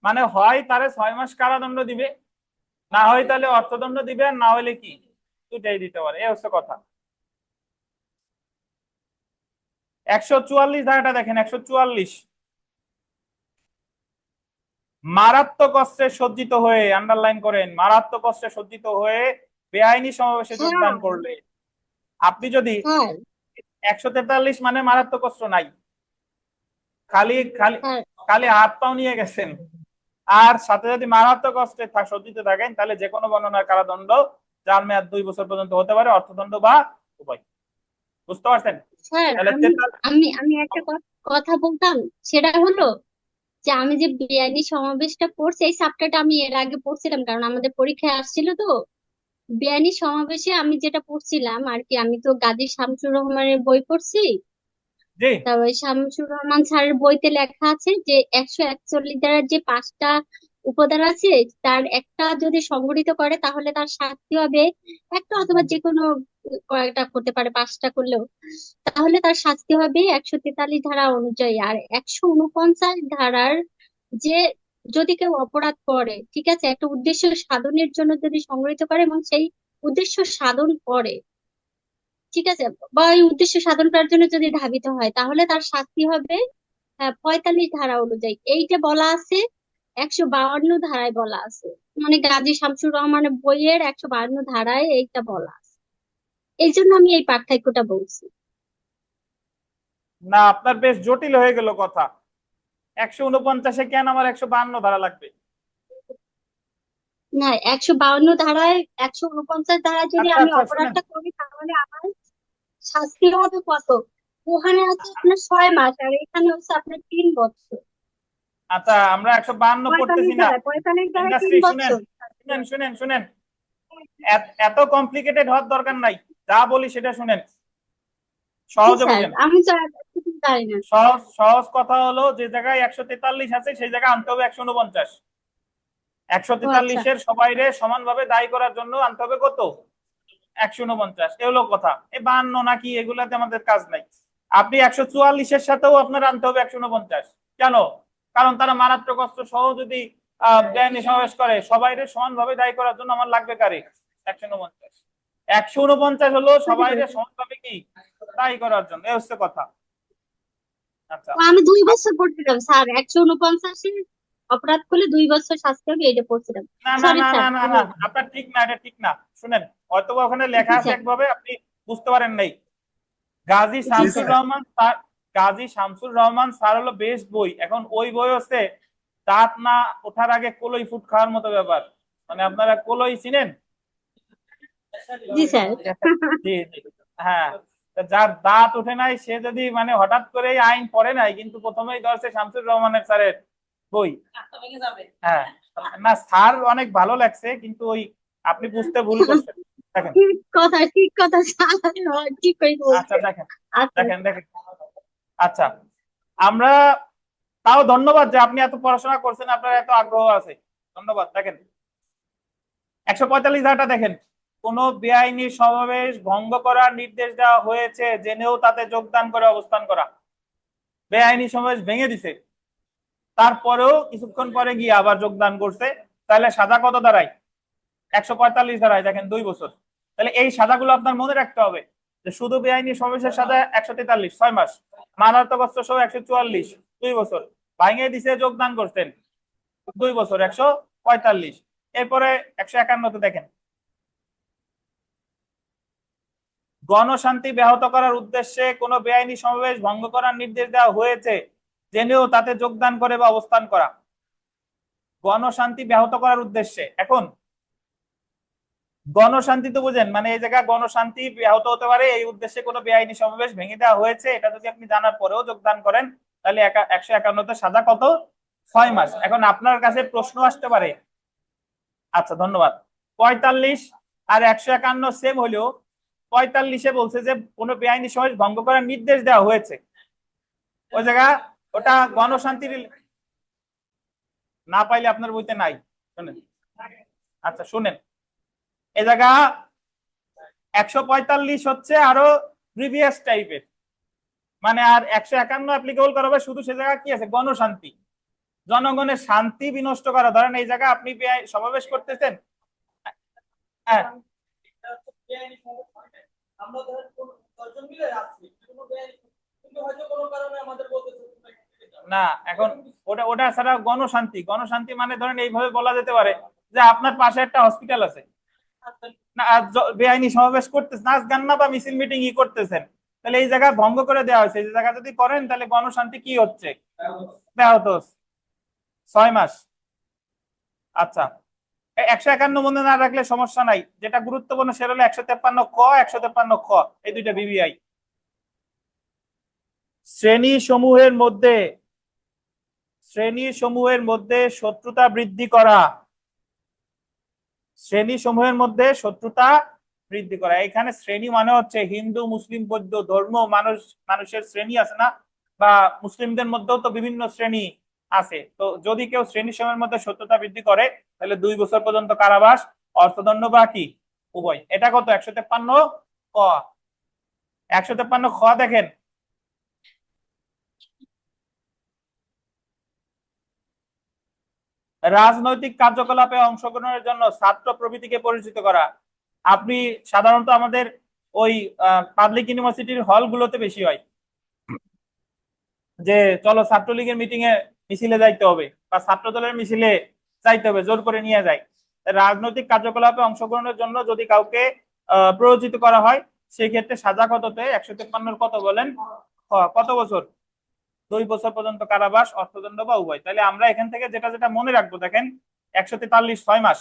মানে হয় তারে 6 মাস কারাদণ্ড দিবে, না হয় তাহলে অর্থদণ্ড দিবে, আর না হলে কি দুটাই দিতে পারে। এই হচ্ছে কথা। 144 ধারাটা দেখেন। 144 মারাত্মক অস্ত্রে সজ্জিত হয়ে, আন্ডারলাইন করেন, মারাত্মক অস্ত্রে সজ্জিত হয়ে বেআইনি সমাবেশে যোগদান করলে, আপনি যদি 143 মানে মারাত্মক অস্ত্র নাই, খালি খালি খালি হাত পাও নিয়ে গেছেন, আর সাথে যদি মারাত্মক অস্ত্রে সজ্জিত থাকেন, তাহলে যে কোনো বর্ণনার কারাদণ্ড যার মেয়াদ 2 বছর পর্যন্ত হতে পারে, অর্থদণ্ড বা উভয়। বুঝতে পারছেন? স্যার তাহলে আমি একটা কথা বলতাম, সেটা হলো যে আমি যে বেআইনি সমাবেশটা পড়ছি, এই চ্যাপ্টারটা আমি এর আগে পড়ছিলাম, কারণ আমাদের পরীক্ষায় আসছিল তো। বেআইনি সমাবেশে আমি যেটা পড়ছিলাম আর কি, আমি তো গাজী শামসুর রহমানের বই পড়ছি। জি তবে শামসুর রহমান স্যারের বইতে লেখা আছে যে 141 ধারার যে 5টা উপাদান আছে, তার একটা যদি সংগঠিত করে তাহলে তার শাস্তি হবে একটা, অথবা যে কোনো কয়েকটা করতে পারে, 5টা করলেও, তাহলে তার শাস্তি হবে 143 ধারা অনুযায়ী। আর 149 ধারার যে যদি কেউ অপরাধ করে, ঠিক আছে, একটা উদ্দেশ্য সাধনের জন্য যদি সংগঠিত করে এবং সেই উদ্দেশ্য সাধন করে, ঠিক আছে, বা এই উদ্দেশ্য সাধন করার জন্য যদি ধাবিত হয়, তাহলে তার শাস্তি হবে 45 ধারা অনুযায়ী। এইটা বলা আছে 152 ধারায় বলা আছে, মানে গাজী শামসুর রহমানের বইয়ের 152 ধারায় এইটা বলা আছে। এই জন্য আমি এই পার্থক্যটা বলছি। না, আপনার বেশ জটিল হয়ে গেল কথা। 149-এ কেন আমার 152 ধারা লাগবে? না, 152 ধারায়, 149 ধারায় যদি আচ্ছা আমি আচ্ছা শুনেন, অপরাধটা করি তাহলে আমার শাস্তি হবে কত? ওখানে আছে আপনার 6 মাস, আর এখানে হচ্ছে আপনার 3 বছর। আচ্ছা আমরা 152 পড়তেছি 45 না। ধারায়, 45 ধারায় তিন ইন্ডাস্ট্রি শুনেন, বছর শুনেন শুনেন শুনেন, এত কমপ্লিকেটেড হওয়ার দরকার নাই, যা বলি সেটা শুনেন, জি সহজে স্যার, বুঝেন। আমি তো এতটুকু জানি না। সহজ সহজ কথা হলো, যে জায়গায় 143 আছে সেই জায়গায় আনতে হবে 149। ও আচ্ছা। 143-এর সবাইরে সমানভাবে দায়ী করার জন্য আনতে হবে কত? 149। এ হলো কথা। এই 52 নাকি এগুলাতে আমাদের কাজ নাই। আপনি 144-এর সাথেও আপনার আনতে হবে 149। কেন? কারণ তারা মারাত্মক অস্ত্র সহ যদি বেআইনি সমাবেশ করে, সবাইরে সমানভাবে দায়ী করার জন্য আমার লাগবে কারে? 149। 149 হলো সবাইরে সমানভাবে কি দায়ী করার জন্য। এই হচ্ছে কথা। আচ্ছা তো আমি 2 বছর পড়ছিলাম স্যার, 149 অপরাধ করলে 2 বছর শাস্তি হবে, এটা পড়ছিলাম। না না সরি না স্যার, না না না, আপনার ঠিক না, এটা ঠিক না। শুনেন, হয়তো ওখানে লেখা জি আছে স্যার। একভাবে, আপনি বুঝতে পারেন নাই। Gazi ji Shamsur sir. Rahman sir, Gazi Shamsur Rahman sir হলো বেস্ট বই। এখন ওই বই হচ্ছে দাঁত না ওঠার আগে কলই ফুট খাওয়ার মতো ব্যাপার। মানে আপনারা কলই চিনেন? জি স্যার। জি জি, হ্যাঁ। তা যার দাঁত ওঠে নাই সে যদি মানে হঠাৎ করে আইন পড়ে নাই, কিন্তু প্রথমেই ধরছে শামসুর রহমানের স্যারের বই। হ্যাঁ, না স্যার অনেক ভালো লাগছে, কিন্তু ওই আপনি বুঝতে ভুল করছেন। দেখেন, ঠিক কথা, ঠিক কথা স্যার, ঠিক করে আচ্ছা বলছে। দেখেন, আচ্ছা। দেখেন দেখেন, আচ্ছা আমরা তাও ধন্যবাদ যে আপনি এত পড়াশোনা করছেন, আপনার এত আগ্রহ আছে, ধন্যবাদ। দেখেন 145 ধারাটা দেখেন, কোন বেআইনি সমাবেশ ভঙ্গ করার নির্দেশ দেওয়া হয়েছে জেনেও তাতে যোগদান করে অবস্থান করা। বেআইনি সমাবেশ ভেঙে দিছে, তারপরেও কিছুক্ষণ পরে গিয়ে আবার যোগদান করছে, তাহলে সাজা কত দাঁড়ায়? 145 দাঁড়ায়। দেখেন 2 বছর। তাহলে এই সাজাগুলো আপনার মনে রাখতে হবে যে শুধু বেআইনি সমাবেশের সাজা 143 6 মাস, মারাত্মক অস্ত্র সহ 144 2 বছর, ভাঙিয়ে দিছে যোগদান করছেন 2 বছর 145। এরপরে 151 দেখেন, গণশান্তি ব্যাহত করার উদ্দেশ্যে কোনো বেআইনি সমাবেশ ভঙ্গ করার নির্দেশ দেওয়া হয়েছে জেনেও তাতে যোগদান করে বা অবস্থান করা। গণশান্তি ব্যাহত করার উদ্দেশ্যে, এখন গণশান্তি তো বুঝেন, মানে এই জায়গায় গণশান্তি ব্যাহত হতে পারে এই উদ্দেশ্যে কোনো বেআইনি সমাবেশ ভেঙে দেওয়া হয়েছে, এটা যদি আপনি জানার পরেও যোগদান করেন তাহলে 151 সাজা কত? 6 মাস। এখন আপনার কাছে প্রশ্ন আসতে পারে, আচ্ছা ধন্যবাদ, 45 আর 151 সেম হলেও 45-এ বলছে যে কোনো বেআইনি সমাবেশ ভঙ্গ করার নির্দেশ দেওয়া হয়েছে, ওই জায়গা ওটা গণশান্তির না পাইলে আপনার বইতে নাই, শুনেন। আচ্ছা শুনেন, এ জায়গা 145 হচ্ছে আরো প্রিভিয়াস টাইপের, মানে আর 151 অ্যাপ্লিকেবল করা হবে শুধু সে জায়গা কি আছে, গণশান্তি, জনগণের শান্তি বিনষ্ট করা। ধরেন এই জায়গা আপনি সমাবেশ করতেছেন, হ্যাঁ না, এখন ওটা ওটা ছাড়া গণশান্তি, গণশান্তি মানে ধরেন এইভাবে বলা যেতে পারে যে আপনার পাশে একটা হসপিটাল আছে না, আর বেআইনি সমাবেশ করতেছেন, নাচ গান না বা মিছিল মিটিং ই করতেছেন, তাহলে এই জায়গা ভঙ্গ করে দেওয়া হয়েছে, এই জায়গা যদি করেন তাহলে গণশান্তি কি হচ্ছে, ব্যাহত হচ্ছে, 6 মাস। আচ্ছা 151 মনে না রাখলে সমস্যা নাই, যেটা গুরুত্বপূর্ণ সেটা হলো 153 ক 153 খ, এই দুইটা বিবিআই। শ্রেণী সমূহের মধ্যে শত্রুতা বৃদ্ধি করা, শ্রেণী সমূহের মধ্যে শত্রুতা বৃদ্ধি করা। এখানে শ্রেণী মানে হচ্ছে হিন্দু মুসলিম বৌদ্ধ ধর্ম, মানুষের শ্রেণী আছে না, বা মুসলিমদের মধ্যেও তো বিভিন্ন শ্রেণী আছে, তো যদি কেউ শ্রেণী সমূহের মধ্যে শত্রুতা বৃদ্ধি করে তাহলে 2 বছর পর্যন্ত কারাবাস, অর্থদণ্ড বা কি উভয়। এটা কত? 153 ক। 153 খ দেখেন, রাজনৈতিক কার্যকলাপে অংশগ্রহণের জন্য ছাত্র প্রভৃতিকে পরিচিত করা। আপনি সাধারণত আমাদের ওই পাবলিক ইউনিভার্সিটির হলগুলোতে বেশি হয় যে চলো ছাত্রলীগের মিটিং এ মিছিলে যাইতে হবে বা ছাত্র দলের মিছিলে যাইতে হবে, জোর করে নিয়ে যায়। রাজনৈতিক কার্যকলাপে অংশগ্রহণের জন্য যদি কাউকে প্ররোচিত করা হয় সেক্ষেত্রে সাজা কততে? 153 কত বলেন? কত বছর? 2 বছর পর্যন্ত কারাবাস, অর্থদণ্ড বা উভয়। তাহলে আমরা এখান থেকে যেটা যেটা মনে রাখবো দেখেন, 143 6 মাস,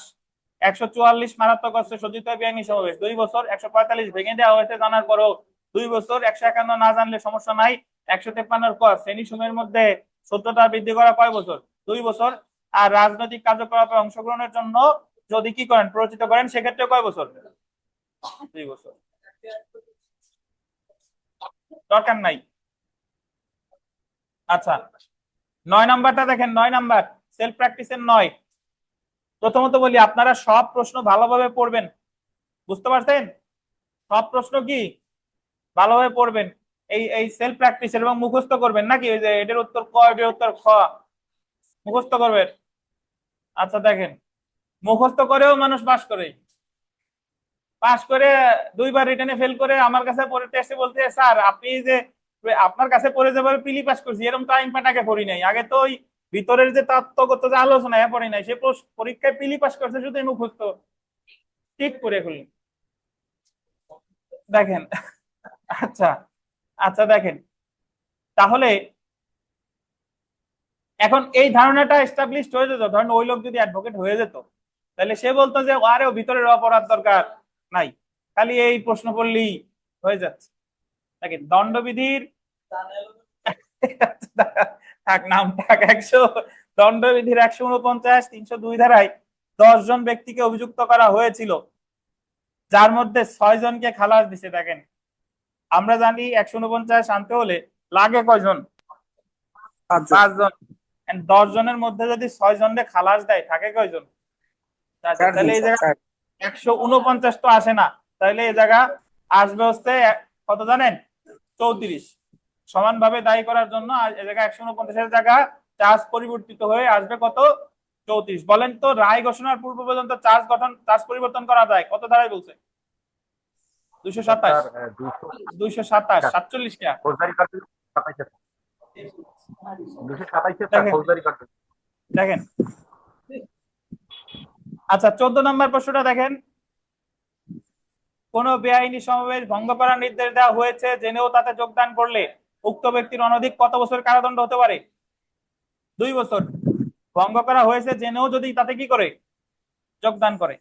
144 মারাত্মক অস্ত্রে সজ্জিত বেআইনি সমাবেশ 2 বছর, 145 ভেঙে দেওয়া হয়েছে জানার পরও 2 বছর, 151 না জানলে সমস্যা নাই, 153 ক শ্রেণী সমূহের মধ্যে শত্রুতা বৃদ্ধি করা কয় বছর? 2 বছর। আর রাজনৈতিক কার্যকলাপে অংশগ্রহণের জন্য যদি কি করেন, প্ররোচিত করেন, সেক্ষেত্রে কয় বছর? 2 বছর। দরকার নাই। আচ্ছা 9 নাম্বারটা দেখেন, 9 নাম্বার সেলফ প্র্যাকটিসের 9। প্রথমত বলি আপনারা সব প্রশ্ন ভালোভাবে পড়বেন, বুঝতে পারছেন? সব প্রশ্ন কি ভালোভাবে পড়বেন, এই সেলফ প্র্যাকটিসের, এবং মুখস্থ করবেন নাকি, ওই যে এটার উত্তর ক এটার উত্তর খ মুখস্থ করবেন। আচ্ছা দেখেন, মুখস্থ করেও মানুষ পাস করে 2বার রিটেনে ফেল করে আমার কাছে পড়ে টেস্টে বলতে, স্যার আপনি যে আপনার কাছে পড়ে যাবে পিলি পাস করছি, এরকম টাইম পাট আগে পড়ি নাই, আগে তো ওই ভিতরের যে তত্ত্বগত যে আলোচনা পড়ি নাই, সে পরীক্ষায় পিলি পাস করছে শুধু মুখস্থ ঠিক করে ফেললেন। দেখেন আচ্ছা আচ্ছা দেখেন, তাহলে এখন এই ধারণাটা এস্টাবলিশড হয়ে যেত, ধরেন ওই লোক যদি অ্যাডভোকেট হয়ে যেত তাহলে সে বলতো যে আরে ভিতরের অপরাধ দরকার নাই, খালি এই প্রশ্ন করলেই হয়ে যাচ্ছে। দেখেন দণ্ডবিধির থাক নাম থাক 100, দণ্ডবিধির 149 302 ধারায় 10 জন ব্যক্তিকে অভিযুক্ত করা হয়েছিল, যার মধ্যে 6 জনকে খালাস দিছে। দেখেন আমরা জানি 149 আনতে হলে লাগে কয়জন? 5 জন। 10 জনের মধ্যে যদি 6 জনকে খালাস দেয় থাকে কয়জন? তাহলে এই জায়গা 149 তো আসে না, তাহলে এই জায়গা আসবে হচ্ছে কত জানেন? 34। সমানভাবে দায়ী করার জন্য এই জায়গা 149-এর জায়গা চার্জ পরিবর্তিত হয়ে আসবে কত? 34। বলেন তো রায় ঘোষণার পূর্ব পর্যন্ত চার্জ পরিবর্তন করা যায় কত ধারায় বলছে? 227 স্যার 227 47 টা ফৌজদারি কার্ড 27 227 স্যার দেখেন ফৌজদারি কার্ড দেখেন আচ্ছা 14 নম্বর প্রশ্নটা দেখেন, কোন বেআইনি সমাবেশ ভঙ্গ করার নির্দেশ দেওয়া হয়েছে জেনেও তাতে যোগদান করলে উক্ত ব্যক্তির অনধিক কত বছর কারাদণ্ড হতে পারে? 2 বছর। ভঙ্গ করা হয়েছে জেনেও যদি তাতে কি করে যোগদান করে।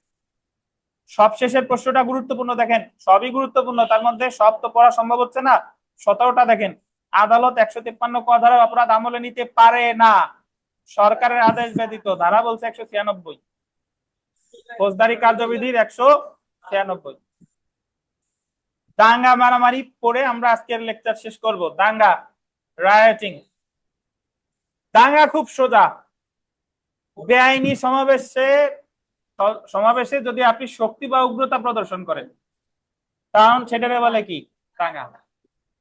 সবশেষের প্রশ্নটা গুরুত্বপূর্ণ, দেখেন সবই গুরুত্বপূর্ণ, তার মধ্যে সব তো পড়া সম্ভব হচ্ছে না। 17টা দেখেন, আদালত 153 ক ধারার অপরাধ আমলে নিতে পারে না সরকারের আদেশ ব্যতীত। ধারা বলছে 196, ফৌজদারি কার্যবিধির 196। দাঙ্গা মারামারি পড়ে আমরা আজকের লেকচার শেষ করব। দাঙ্গা, রায়োটিং। দাঙ্গা খুব সোজা, বেআইনি সমাবেশে যদি আপনি শক্তি বা উগ্রতা প্রদর্শন করেন কারণ সেটাকে বলে কি দাঙ্গা।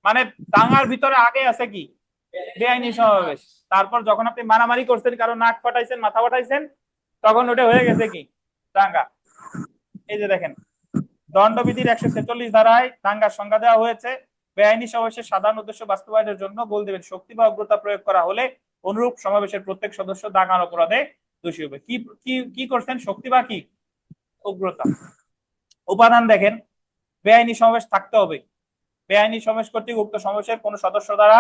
মানে দাঙ্গার ভিতরে আগে আছে কি বেআইনি সমাবেশ, তারপর যখন আপনি মারামারি করছেন, কারো নাক ফাটাইছেন, মাথা ফাটাইছেন, তখন ওটা হয়ে গেছে কি দাঙ্গা। এই যে দেখেন, দণ্ডবিধির 146 ধারায় দাঙ্গার সংজ্ঞা দেওয়া হয়েছে। বেআইনি সমাবেশের সাধারণ উদ্দেশ্য বাস্তবায়নের জন্য গোল দেবেন শক্তি বা উগ্রতা প্রয়োগ করা হলে অনুরূপ সমাবেশের প্রত্যেক সদস্য দাঙ্গার অপরাধে দোষী হবে। কি কি কি করছেন? শক্তি বা কি উগ্রতা। উপাদান দেখেন, বেআইনি সমাবেশ থাকতে হবে। বেআইনি সমাবেশ কর্তৃক উক্ত সমাবেশের কোন সদস্য দ্বারা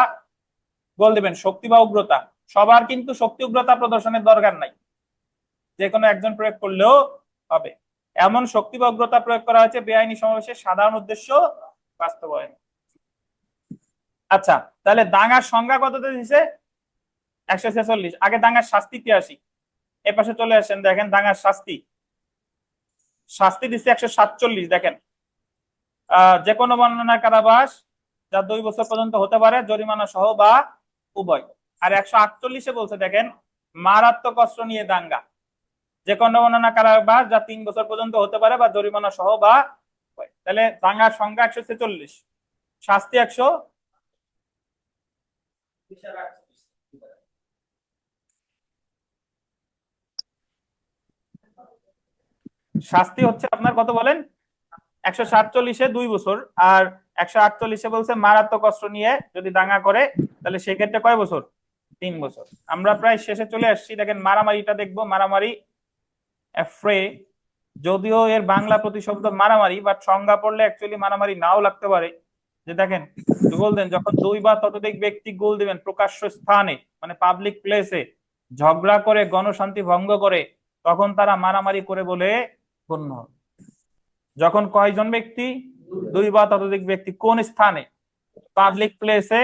গোল দেবেন শক্তি বা উগ্রতা। সবার কিন্তু শক্তি উগ্রতা প্রদর্শনের দরকার নাই, যে কোনো একজন প্রয়োগ করলেও হবে। এমন শক্তি বা উগ্রতা প্রয়োগ করা হয়েছে বেআইনি সমাবেশের সাধারণ উদ্দেশ্য বাস্তবায়ন। আচ্ছা, তাহলে দাঙ্গার সংজ্ঞা কততে দিছে? 146। আগে দাঙ্গার শাস্তি কি আসি, এ পাশে চলে আসেন, দেখেন দাঙ্গার শাস্তি দিচ্ছে 147। দেখেন, যে কোনো বর্ণনার কারাবাস যা 2 বছর পর্যন্ত হতে পারে, জরিমানা সহ বা উভয়। আর 148-এ বলছে দেখেন, মারাত্মক অস্ত্র নিয়ে দাঙ্গা, যে কোনো বর্ণনা কারাবাস যা 3 বছর পর্যন্ত হতে পারে বা জরিমানা সহ বা উভয়। তাহলে দাঙ্গার সংজ্ঞা 146, শাস্তি 100। শাস্তি হচ্ছে আপনার কত বলেন? 147-এ 2 বছর, আর 148-এ বলছে মারাত্মক অস্ত্র নিয়ে যদি দাঙ্গা করে তাহলে সেক্ষেত্রে কয় বছর? 3 বছর। আমরা প্রায় শেষে চলে আসছি। দেখেন মারামারিটা দেখবো, মারামারি অ্যাফ্রে, যদিও এর বাংলা প্রতিশব্দ মারামারি, বাট সংজ্ঞা পড়লে অ্যাকচুয়ালি মারামারি নাও লাগতে পারে। যে দেখেন, গোল দেন যখন 2 বা ততোধিক ব্যক্তি গোল দিবেন প্রকাশ্য স্থানে, মানে পাবলিক প্লেসে, ঝগড়া করে গণশান্তি ভঙ্গ করে, তখন তারা মারামারি করে বলে গণ্য হবে। যখন কয়জন ব্যক্তি? 2 বা ততোধিক ব্যক্তি কোন স্থানে? পাবলিক প্লেসে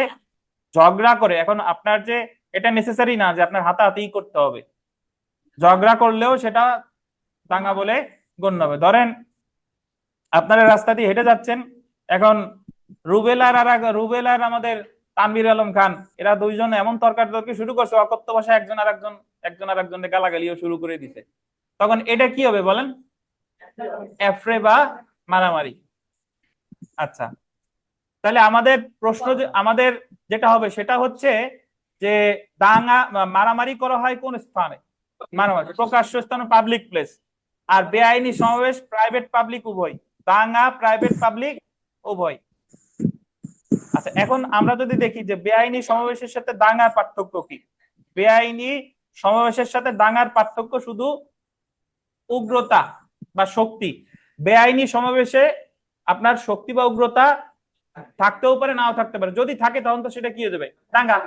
ঝগড়া করে। এখন আপনার যে এটা নেসেসারি না যে আপনার হাতাহাতি করতে হবে, ঝগড়া করলেও সেটা দাঙ্গা বলে গণ্য হবে। ধরেন আপনারা রাস্তা দিয়ে হেঁটে যাচ্ছেন, এখন রুবেল আর আমাদের তানভীর আলম খান, এরা দুইজন এমন তর্কাতর্কি শুরু করছে, অকথ্য ভাষায় একজন আর একজনের গালাগালিও শুরু করে দিছে, তখন এটা কি হবে বলেন? এফরে বা মারামারি। আচ্ছা, তাহলে আমাদের প্রশ্ন আমাদের যেটা হবে সেটা হচ্ছে যে দাঙ্গা মারামারি করা হয় কোন স্থানে? মারামারি প্রকাশ্য স্থান, পাবলিক প্লেস। আর বেআইনি সমাবেশ প্রাইভেট পাবলিক উভয়। দাঙ্গা প্রাইভেট পাবলিক উভয়। আচ্ছা, এখন আমরা যদি দেখি যে বেআইনি সমাবেশের সাথে দাঙ্গার পার্থক্য কি? বেআইনি সমাবেশের সাথে দাঙ্গার পার্থক্য শুধু উগ্রতা বা শক্তি। বেআইনি সমাবেশে আপনার শক্তি বা উগ্রতা থাকতেও পারে, নাও থাকতে পারে। যদি থাকে তখন তো সেটা কি হয়ে যাবে? দাঙ্গা।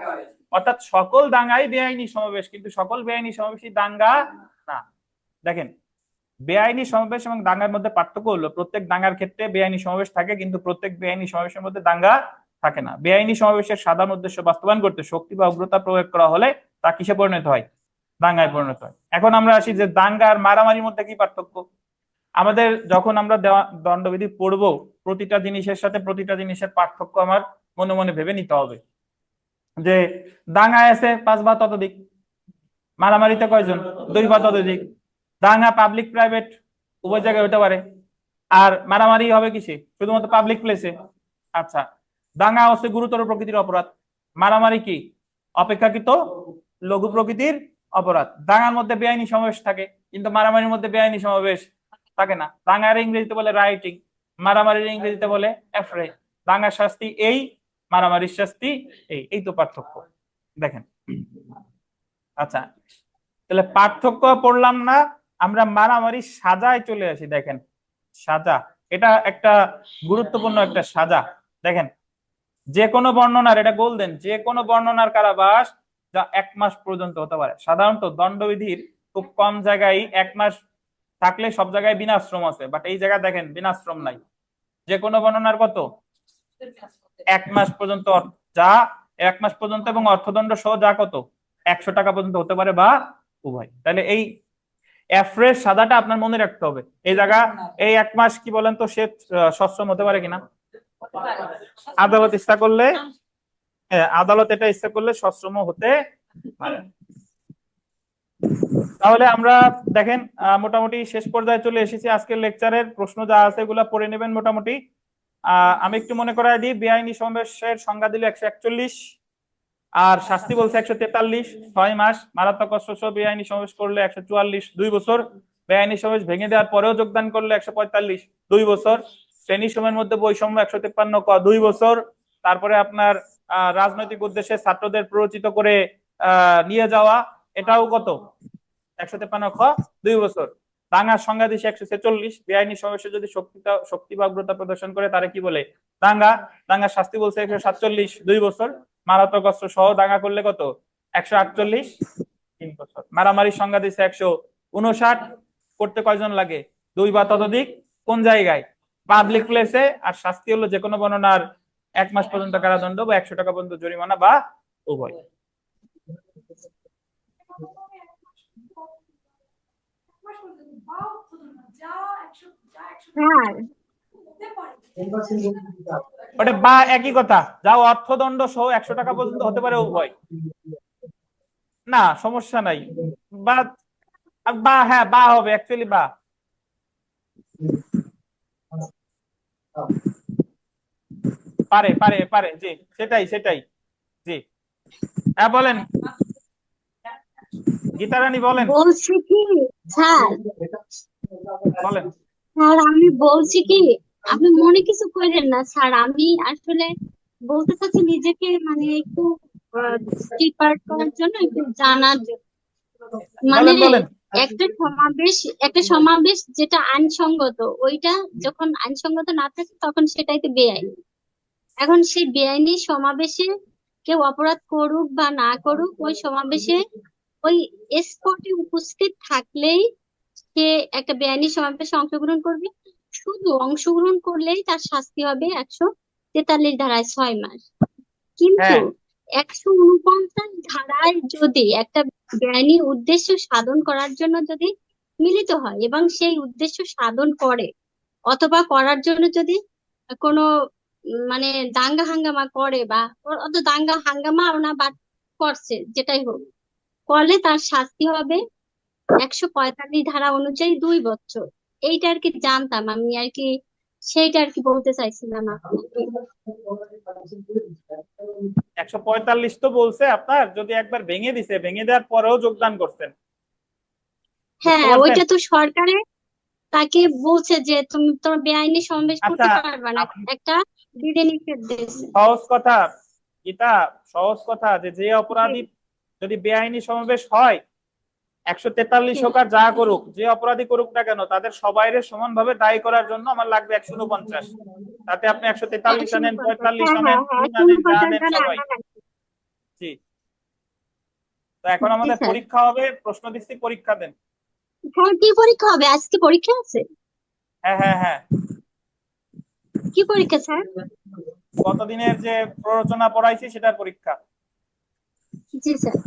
অর্থাৎ সকল দাঙ্গাই বেআইনি সমাবেশ, কিন্তু সকল বেআইনি সমাবেশই দাঙ্গা না। দেখেন, বেআইনি সমাবেশ এবং দাঙ্গার মধ্যে পার্থক্য হলো প্রত্যেক দাঙ্গার ক্ষেত্রে বেআইনি সমাবেশ থাকে, কিন্তু প্রত্যেক বেআইনি সমাবেশের মধ্যে দাঙ্গা থাকে না। বেআইনি সমাবেশের সাধারণ উদ্দেশ্য বাস্তবায়ন করতে শক্তি বা উগ্রতা প্রয়োগ করা হলে তা কিসে পরিণত হয়? দাঙ্গায় পরিণত হয়। এখন আমরা আসি যে দাঙ্গা আর মারামারির মধ্যে কি পার্থক্য। আমাদের যখন আমরা দণ্ডবিধি পড়বো, প্রতিটা জিনিসের সাথে প্রতিটা জিনিসের পার্থক্য আমার মনে মনে ভেবে নিতে হবে। যে দাঙ্গায় আছে 5 বা ততোধিক, মারামারিতে কয়জন? 2 বা ততোধিক। দাঙ্গা পাবলিক প্রাইভেট উভয় জায়গায় হতে পারে, আর মারামারি হবে কিসে? শুধুমাত্র পাবলিক প্লেসে। আচ্ছা, দাঙ্গা হচ্ছে গুরুতর প্রকৃতির অপরাধ, মারামারি কি অপেক্ষাকৃত লঘু প্রকৃতির অপরাধ। দাঙ্গার মধ্যে বেআইনি সমাবেশ থাকে, কিন্তু মারামারির মধ্যে বেআইনি সমাবেশ থাকে না। দাঙ্গার ইংরেজিতে বলে রাইটিং, মারামারির ইংরেজিতে বলে অ্যাফ্রে। দাঙ্গার শাস্তি এই, মারামারির শাস্তি এই, এই তো পার্থক্য। দেখেন, আচ্ছা, তাহলে পার্থক্য পড়লাম না, আমরা মারামারি সাজায় চলে আসি। দেখেন সাজা, এটা একটা গুরুত্বপূর্ণ একটা সাজা। দেখেন, যে কোনো বর্ণনার, এটা গোল্ডেন, যে কোনো বর্ণনার কারাবাস যা 1 মাস পর্যন্ত হতে পারে। সাধারণত দণ্ডবিধির খুব কম জায়গায় 1 মাস থাকলে, সব জায়গায় বিনাশ্রম আছে, বাট এই জায়গায় দেখেন বিনাশ্রম নাই। যে কোনো বর্ণনার কত? 1 মাস পর্যন্ত, যা 1 মাস পর্যন্ত, এবং অর্থদণ্ড সহ যা কত? 100 টাকা পর্যন্ত হতে পারে, বা উভয়। তাহলে এই অ্যাফ্রেশ সাদাটা আপনার মনে রাখতে হবে। এই জায়গা এই 1 মাস কি বলেন তো, সে সশ্রম হতে পারে কিনা? আদালত ইচ্ছা করলে, আদালত এটা ইচ্ছা করলে সশ্রম হতে পারে। তাহলে আমরা দেখেন মোটামুটি শেষ পর্যায়ে চলে এসেছি। আজকের লেকচারের প্রশ্ন যা আছে এগুলা পড়ে নেবেন মোটামুটি। আমি একটু মনে করাই দিই, বেআইনি সমাবেশের সংজ্ঞা দিল 141, আর শাস্তি বলছে 143, 6 মাস। মারাত্মক অস্ত্র সহ বেআইনি সমাবেশ করলে 144, 2 বছর। বেআইনি সমাবেশ ভেঙে দেওয়ার পরেও যোগদান করলে 145, 2 বছর। শ্রেণী সময়ের মধ্যে বৈষম্য 153 ক, 2 বছর। তারপরে আপনার রাজনৈতিক উদ্দেশ্যে ছাত্রদের প্ররোচিত করে নিয়ে যাওয়া, এটাও কত? 153 খ, 2 বছর। দাঙ্গার সংজ্ঞা দিছে 146, বেআইনি সমাবেশে যদি শক্তি বা উগ্রতা প্রদর্শন করে তারে কি বলে? দাঙ্গা। দাঙ্গার শাস্তি বলছে 147, 2 বছর। মারাত্মক অস্ত্র সহ দাঙ্গা করলে কত? 148, 3 বছর। মারামারির সংজ্ঞা দিছে 159, করতে কয়জন লাগে? 2 বা ততোধিক। কোন জায়গায়? পাবলিক প্লেসে। আর শাস্তি হলো যে কোনো বর্ণনার 1 মাস পর্যন্ত কারাদণ্ড বা 100 টাকা পর্যন্ত জরিমানা, বা উভয়। স্যার ওটা বা একই কথা, যা অর্থদণ্ড সহ 100 টাকা পর্যন্ত হতে পারে, উভয়। না সমস্যা নাই, বা বা হ্যাঁ, বা হবে অ্যাকচুয়ালি, বা পারে পারে পারে, জি সেটাই সেটাই, জি। হ্যাঁ বলেন গীতা রানী, বলেন বলছি কি স্যার, বলেন। স্যার আমি বলছি কি, আপনি মনে কিছু করেন না স্যার, আমি আসলে বলতে চাচ্ছি নিজেকে মানে একটু প্রিপেয়ার করার জন্য, একটু জানার জন্য। মানে বলেন বলেন। একটা সমাবেশ যেটা আইনসঙ্গত, ওইটা যখন আইনসঙ্গত না থাকে তখন সেটাই তো বেআইনি। এখন সেই বেআইনি সমাবেশে কেউ অপরাধ করুক বা না করুক, ওই সমাবেশে ওই স্পটে উপস্থিত থাকলেই সে একটা বেআইনি সমাবেশে অংশগ্রহণ করবে। শুধু অংশগ্রহণ করলেই তার শাস্তি হবে 143 ধারায় 6 মাস। কিন্তু হ্যাঁ 149 ধারায় যদি একটা বেআইনি উদ্দেশ্য সাধন করার জন্য যদি মিলিত হয় এবং সেই উদ্দেশ্য সাধন করে, অথবা করার জন্য যদি কোনো মানে দাঙ্গা হাঙ্গামা করে, বা অত দাঙ্গা হাঙ্গামাও না, বা করছে যেটাই হোক, করলে তার শাস্তি হবে 145 ধারা অনুযায়ী 2 বছর। এইটা আর কি জানতাম আমি, আর কি সেইটা আর কি বলতে চাইছিলাম আপনাকে। 145 তো বলছে, আপনার যদি একবার ভেঙে দিছে, ভেঙে দেওয়ার পরেও যোগদান করছেন, বুঝতে হ্যাঁ, পারছেন? ওইটা তো সরকারে তাকে বলছে যে তুমি তোমার বেআইনি সমাবেশ আচ্ছা, করতে পারবে না, একটা বিধি নিষেধ দিয়েছে। সহজ কথা গীতা, সহজ কথা, যে যে অপরাধী যদি বেআইনি সমাবেশ হয়, 143 হোক আর যা করুক, যে অপরাধী করুক না কেন, তাদের সবাইরে সমানভাবে দায়ী করার জন্য আমার লাগবে 149। তাতে আপনি 143 আনেন, 45 হ্যাঁ আনেন, হ্যাঁ হ্যাঁ, 3 আনেন, যা 49 আনেন, ধারা, সবাই। হ্যাঁ, হ্যাঁ। জি। তো এখন জি আমাদের স্যার। পরীক্ষা হবে, প্রশ্ন দিচ্ছি, পরীক্ষা দেন। হ্যাঁ, কি পরীক্ষা হবে? আজকে পরীক্ষা আছে? হ্যাঁ হ্যাঁ হ্যাঁ, কি পরীক্ষা স্যার? গতদিনের যে প্ররোচনা পড়াইছি সেটার পরীক্ষা। জি স্যার।